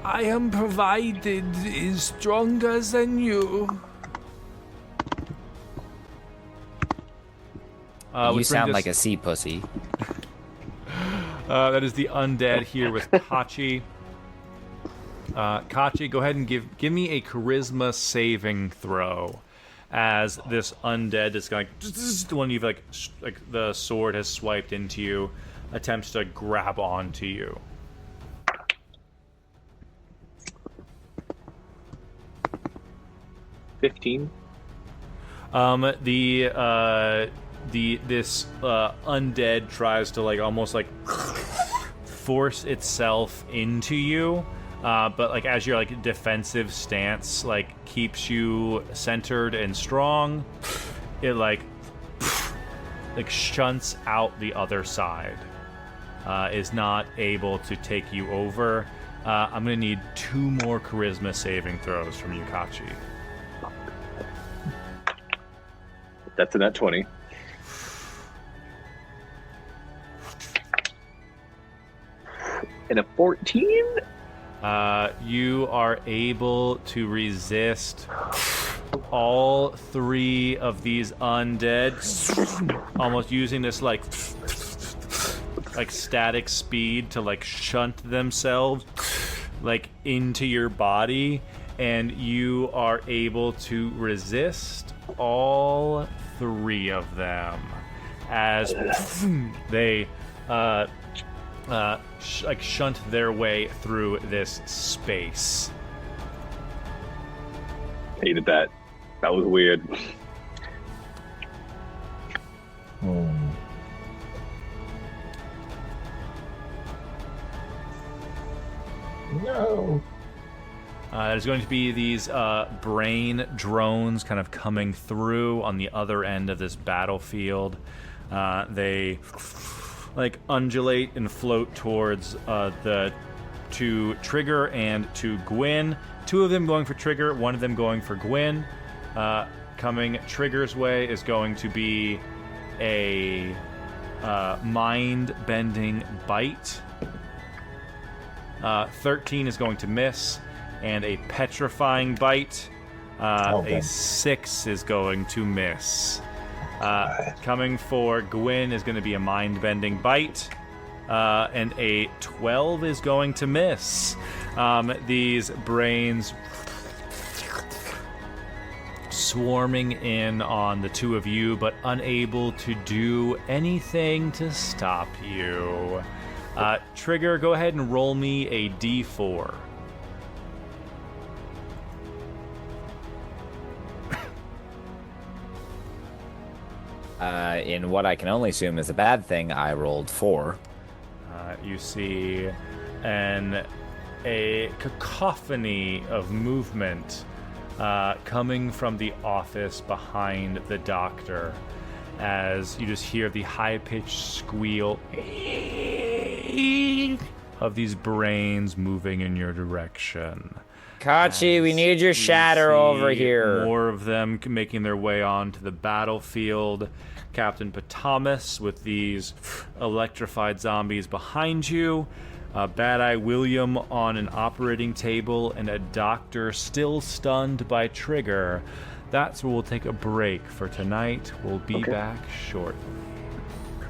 S7: I am provided is stronger than you.
S2: You sound like a sea pussy.
S1: That is the undead here with Kachi. Kachi, go ahead and give me a charisma saving throw. As this undead is going, the one you've like the sword has swiped into you, attempts to grab onto you.
S6: $15.
S1: This undead tries to like almost like force itself into you, but like as your like defensive stance like keeps you centered and strong, it like shunts out the other side. Is not able to take you over. I'm gonna need 2 more charisma saving throws from you, Kachi.
S6: That's a net 20. And a 14?
S1: You are able to resist all 3 of these undead, almost using this like static speed to like shunt themselves like into your body, and you are able to resist all 3 of them as they shunt their way through this space.
S6: Hated that. That was weird.
S3: No.
S1: There's going to be these brain drones kind of coming through on the other end of this battlefield. They like undulate and float towards to Trigger and to Gwyn. 2 of them going for Trigger, 1 of them going for Gwyn. Coming Trigger's way is going to be a mind-bending bite. 13 is going to miss, and a petrifying bite. A 6 is going to miss. Coming for Gwyn is going to be a mind-bending bite, and a 12 is going to miss. These brains swarming in on the 2 of you, but unable to do anything to stop you. Trigger, go ahead and roll me a d4.
S2: In what I can only assume is a bad thing, I rolled 4.
S1: You see a cacophony of movement coming from the office behind the doctor, as you just hear the high-pitched squeal of these brains moving in your direction.
S2: Kachi, we need your shatter over here.
S1: More of them making their way onto the battlefield. Captain Patamus with these electrified zombies behind you. Bad Eye William on an operating table, and a doctor still stunned by Trigger. That's where we'll take a break for tonight. We'll be back shortly.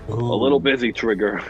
S6: A little busy, Trigger.